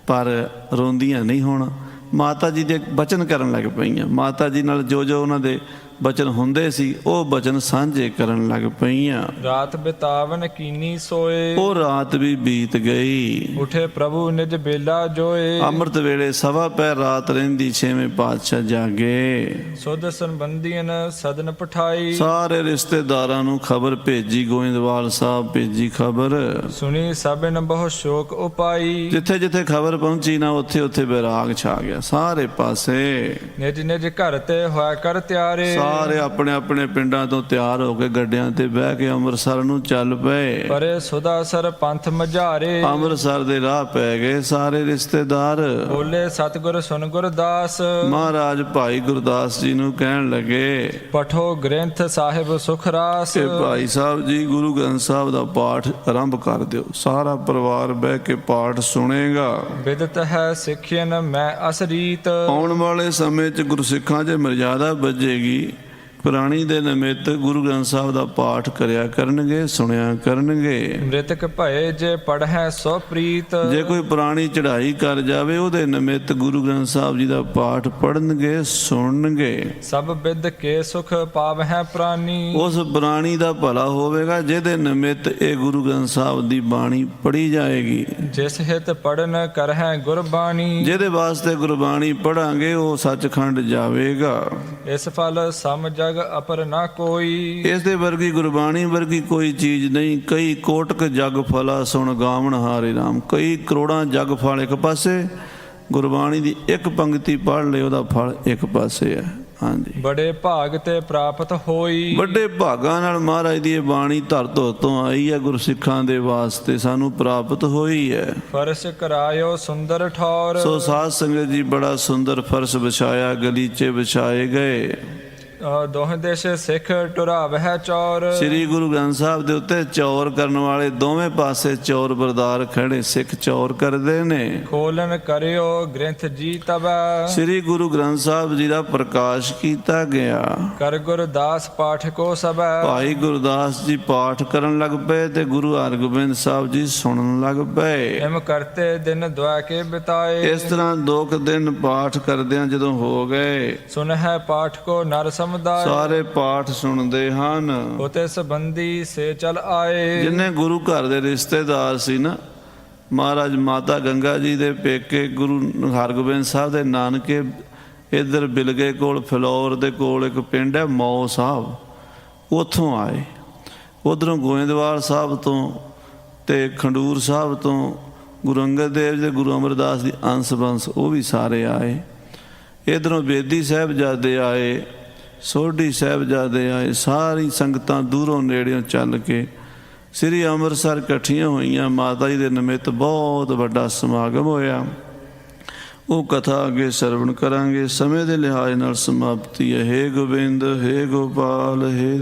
ਪਰ ਰੋਂਦੀਆਂ ਨਹੀਂ ਹੁਣ। ਮਾਤਾ ਜੀ ਦੇ ਬਚਨ ਕਰਨ ਲੱਗ ਪਈਆਂ। ਮਾਤਾ ਜੀ ਨਾਲ ਜੋ ਜੋ ਉਹਨਾਂ ਦੇ ਬਚਨ ਹੁੰਦੇ ਸੀ, ਉਹ ਬਚਨ ਸਾਂਝੇ ਕਰਨ ਲੱਗ ਪਈਆਂ। ਰਾਤ ਬਿਤਾਵਨ ਕੀਨੀ ਸੋਏ। ਉਹ ਰਾਤ ਵੀ ਬੀਤ ਗਈ। ਉਠੇ ਪ੍ਰਭੂ ਨਿਜ ਬੇਲਾ ਜੋਏ। ਅੰਮ੍ਰਿਤ ਵੇਲੇ ਸਵਾ ਪਹਿਰ ਰਾਤ ਰਹਿੰਦੀ, ਛੇਵੇਂ ਪਾਤਸ਼ਾਹ ਜਾਗੇ। ਸੁਧ ਸੰਬੰਧੀਨ ਸਦਨ ਪਠਾਈ। ਸਾਰੇ ਰਿਸ਼ਤੇਦਾਰਾਂ ਨੂੰ ਖਬਰ ਭੇਜੀ, ਗੋਇੰਦਵਾਲ ਸਾਹਿਬ ਭੇਜੀ ਖਬਰ। ਸੁਣੀ ਸਭਨ ਬਹੁ ਸ਼ੋਕ ਉਪਾਈ। ਜਿੱਥੇ ਜਿੱਥੇ ਖਬਰ ਪਹੁੰਚੀ ਨਾ, ਉੱਥੇ ਉੱਥੇ ਬੈਰਾਗ ਛਾ ਗਿਆ ਸਾਰੇ ਪਾਸੇ। ਨਿਜ ਨਿਜ ਘਰ ਤੇ ਹੋਇਆ ਕਰ ਤਿਆਰੇ। ਸਾਰੇ ਆਪਣੇ ਆਪਣੇ ਪਿੰਡਾਂ ਤੋਂ ਤਿਆਰ ਹੋ ਕੇ ਗੱਡਿਆਂ ਤੇ ਬਹਿ ਕੇ ਅੰਮ੍ਰਿਤਸਰ ਨੂੰ ਚੱਲ ਪਏ। ਪਰੇ ਸੁਦਾਸਰ ਪੰਥ ਮਝਾਰੇ। ਅੰਮ੍ਰਿਤਸਰ ਦੇ ਰਾਹ ਪੈ ਗਏ ਸਾਰੇ ਰਿਸ਼ਤੇਦਾਰ। ਬੋਲੇ ਸਤਿਗੁਰ ਸੁਨ ਗੁਰਦਾਸ। ਮਹਾਰਾਜ ਭਾਈ ਗੁਰਦਾਸ ਜੀ ਨੂੰ ਕਹਿਣ ਲੱਗੇ, ਪਠੋ ਗ੍ਰੰਥ ਸਾਹਿਬ ਸੁਖ ਰਾਸ। ਕਿ ਭਾਈ ਸਾਹਿਬ ਜੀ ਗੁਰੂ ਗ੍ਰੰਥ ਸਾਹਿਬ ਦਾ ਪਾਠ ਆਰੰਭ ਕਰ ਦਿਓ। ਸਾਰਾ ਪਰਿਵਾਰ ਬਹਿ ਕੇ ਪਾਠ ਸੁਣੇਗਾ। ਵਿਦਤ ਹੈ ਸਿੱਖਿਅਨ ਮੈਂ ਅਸਰੀਤ। ਆਉਣ ਵਾਲੇ ਸਮੇਂ 'ਚ ਗੁਰਸਿੱਖਾਂ 'ਚ ਮਰਜ਼ਾਦਾ ਵੱਜੇਗੀ। ਪ੍ਰਾਣੀ ਦੇ ਨਿਮਿਤ ਗੁਰੂ ਗ੍ਰੰਥ ਸਾਹਿਬ ਦਾ ਪਾਠ ਕਰਿਆ ਕਰਨਗੇ, ਸੁਣਿਆ ਕਰਨਗੇ। ਮ੍ਰਿਤਕ ਭਏ ਜੇ ਪੜ੍ਹੈ ਸੋ ਪ੍ਰੀਤ। ਜੇ ਕੋਈ ਪ੍ਰਾਣੀ ਚੜ੍ਹਾਈ ਕਰ ਜਾਵੇ ਉਹਦੇ ਨਿਮਿਤ ਗੁਰੂ ਗ੍ਰੰਥ ਸਾਹਿਬ ਜੀ ਦਾ ਪਾਠ ਪੜ੍ਹਨਗੇ, ਸੁਣਨਗੇ। ਸਭ ਬਿਦ ਕੇ ਸੁਖ ਪਾਵਹਿ ਪ੍ਰਾਨੀ। ਉਸ ਪ੍ਰਾਣੀ ਦਾ ਭਲਾ ਹੋਵੇਗਾ ਜਿਹਦੇ ਨਿਮਿਤ ਇਹ ਗੁਰੂ ਗ੍ਰੰਥ ਸਾਹਿਬ ਦੀ ਬਾਣੀ ਪੜ੍ਹੀ ਜਾਏਗੀ। ਜਿਸ ਹਿਤ ਪੜਨ ਕਰਹਿ ਗੁਰਬਾਣੀ। ਜਿਹਦੇ ਵਾਸਤੇ ਗੁਰਬਾਣੀ ਪੜਾਂਗੇ ਉਹ ਸੱਚਖੰਡ ਜਾਵੇਗਾ। ਇਸ ਫਲ ਸਮ ਜਗ ਅਪਰ ਨਾ ਕੋਈ। ਇਸ ਦੇ ਵਰਗੀ ਗੁਰਬਾਣੀ ਵਰਗੀ ਕੋਈ ਚੀਜ਼ ਨਹੀਂ। ਕਈ ਕੋਟਕ ਜਗ ਫਲਾ ਸੁਣ ਗਾਵਣ ਹਾਰੇ ਰਾਮ। ਕਈ ਕਰੋੜਾਂ ਜਗ ਫਲ ਇੱਕ ਪਾਸੇ, ਗੁਰਬਾਣੀ ਦੀ ਇੱਕ ਪੰਕਤੀ ਪੜ੍ਹ ਲਏ ਉਹਦਾ ਫਲ ਇੱਕ ਪਾਸੇ ਹੈ। ਹਾਂਜੀ, ਬੜੇ ਭਾਗ ਤੇ ਪ੍ਰਾਪਤ ਹੋਈ। ਵੱਡੇ ਭਾਗਾਂ ਨਾਲ ਮਹਾਰਾਜ ਦੀ ਇਹ ਬਾਣੀ ਧਰ ਧੋ ਤੋਂ ਆਈ ਹੈ, ਗੁਰਸਿੱਖਾਂ ਦੇ ਵਾਸਤੇ ਸਾਨੂੰ ਪ੍ਰਾਪਤ ਹੋਈ ਹੈ। ਫਰਸ਼ ਕਰਾਇਓ ਸੁੰਦਰ ਠੌਰ। ਸੋ ਸਾਧ ਸੰਗਤ ਜੀ ਬੜਾ ਸੁੰਦਰ ਫਰਸ਼ ਵਿਛਾਇਆ, ਗਲੀਚੇ ਵਿਛਾਏ ਗਏ। ਦੋਹਾਂ ਦੇਸ਼ ਸਿੱਖ ਟੁਰਾਵਹਿ ਚੌਰ। ਸ੍ਰੀ ਗੁਰੂ ਗ੍ਰੰਥ ਸਾਹਿਬ ਦੇ ਉੱਤੇ ਚੌਰ ਕਰਨ ਵਾਲੇ ਦੋਵੇਂ ਪਾਸੇ ਚੌਰ ਬਰਦਾਰ ਖੜੇ ਸਿੱਖ ਚੌਰ ਕਰਦੇ ਨੇ। ਖੋਲਨ ਕਰਿਓ ਗ੍ਰੰਥ ਜੀ ਤਬੈ। ਸ੍ਰੀ ਗੁਰੂ ਗ੍ਰੰਥ ਸਾਹਿਬ ਜੀ ਦਾ ਪ੍ਰਕਾਸ਼ ਕੀਤਾ ਗਿਆ। ਕਰ ਗੁਰਦਾਸ ਪਾਠਕੋ ਸਭੈ। ਭਾਈ ਗੁਰਦਾਸ ਜੀ ਪਾਠ ਕਰਨ ਲੱਗ ਪਏ ਤੇ ਗੁਰੂ ਹਰਗੋਬਿੰਦ ਸਾਹਿਬ ਜੀ ਸੁਣਨ ਲੱਗ ਪਏ। ਇਮ ਕਰਤੇ ਦਿਨ ਦੁਆ ਕੇ ਬਿਤਾਏ। ਇਸ ਤਰ੍ਹਾਂ 2 ਦਿਨ ਪਾਠ ਕਰਦਿਆਂ ਜਦੋਂ ਹੋ ਗਏ, ਸੁਨਹਿ ਪਾਠਕੋ ਨਰ ਸਾਰੇ ਪਾਠ ਸੁਣਦੇ ਹਨ। ਉਤੇ ਸੰਬੰਧੀ ਸੇ ਚਲ ਆਏ। ਜਿੰਨੇ ਗੁਰੂ ਘਰ ਦੇ ਰਿਸ਼ਤੇਦਾਰ ਸੀ ਨਾ, ਮਹਾਰਾਜ ਮਾਤਾ ਗੰਗਾ ਜੀ ਦੇ ਪੇਕੇ ਗੁਰੂ ਹਰਗੋਬਿੰਦ ਸਾਹਿਬ ਦੇ ਨਾਨਕੇ ਇੱਧਰ ਬਿਲਗੇ ਕੋਲ ਫਿਲੌਰ ਦੇ ਕੋਲ ਇੱਕ ਪਿੰਡ ਹੈ ਮੌ ਸਾਹਿਬ, ਉੱਥੋਂ ਆਏ। ਉੱਧਰੋਂ ਗੋਇੰਦਵਾਲ ਸਾਹਿਬ ਤੋਂ ਤੇ ਖੰਡੂਰ ਸਾਹਿਬ ਤੋਂ ਗੁਰੂ ਅੰਗਦ ਦੇਵ ਜੀ, ਗੁਰੂ ਅਮਰਦਾਸ ਦੀ ਅੰਸ਼ ਬੰਸ ਉਹ ਵੀ ਸਾਰੇ ਆਏ। ਇੱਧਰੋਂ ਬੇਦੀ ਸਾਹਿਬਜ਼ਾਦੇ ਆਏ, ਸੋਢੀ ਸਾਹਿਬਜ਼ਾਦੇ ਆਏ। ਸਾਰੀ ਸੰਗਤਾਂ ਦੂਰੋਂ ਨੇੜਿਓਂ ਚੱਲ ਕੇ ਸ੍ਰੀ ਅੰਮ੍ਰਿਤਸਰ ਇਕੱਠੀਆਂ ਹੋਈਆਂ। ਮਾਤਾ ਜੀ ਦੇ ਨਿਮਿਤ ਬਹੁਤ ਵੱਡਾ ਸਮਾਗਮ ਹੋਇਆ। ਉਹ ਕਥਾ ਅੱਗੇ ਸਰਵਣ ਕਰਾਂਗੇ। ਸਮੇਂ ਦੇ ਲਿਹਾਜ਼ ਨਾਲ ਸਮਾਪਤੀ ਹੈ। ਹੇ ਗੋਬਿੰਦ, ਹੇ ਗੋਪਾਲ, ਹੇ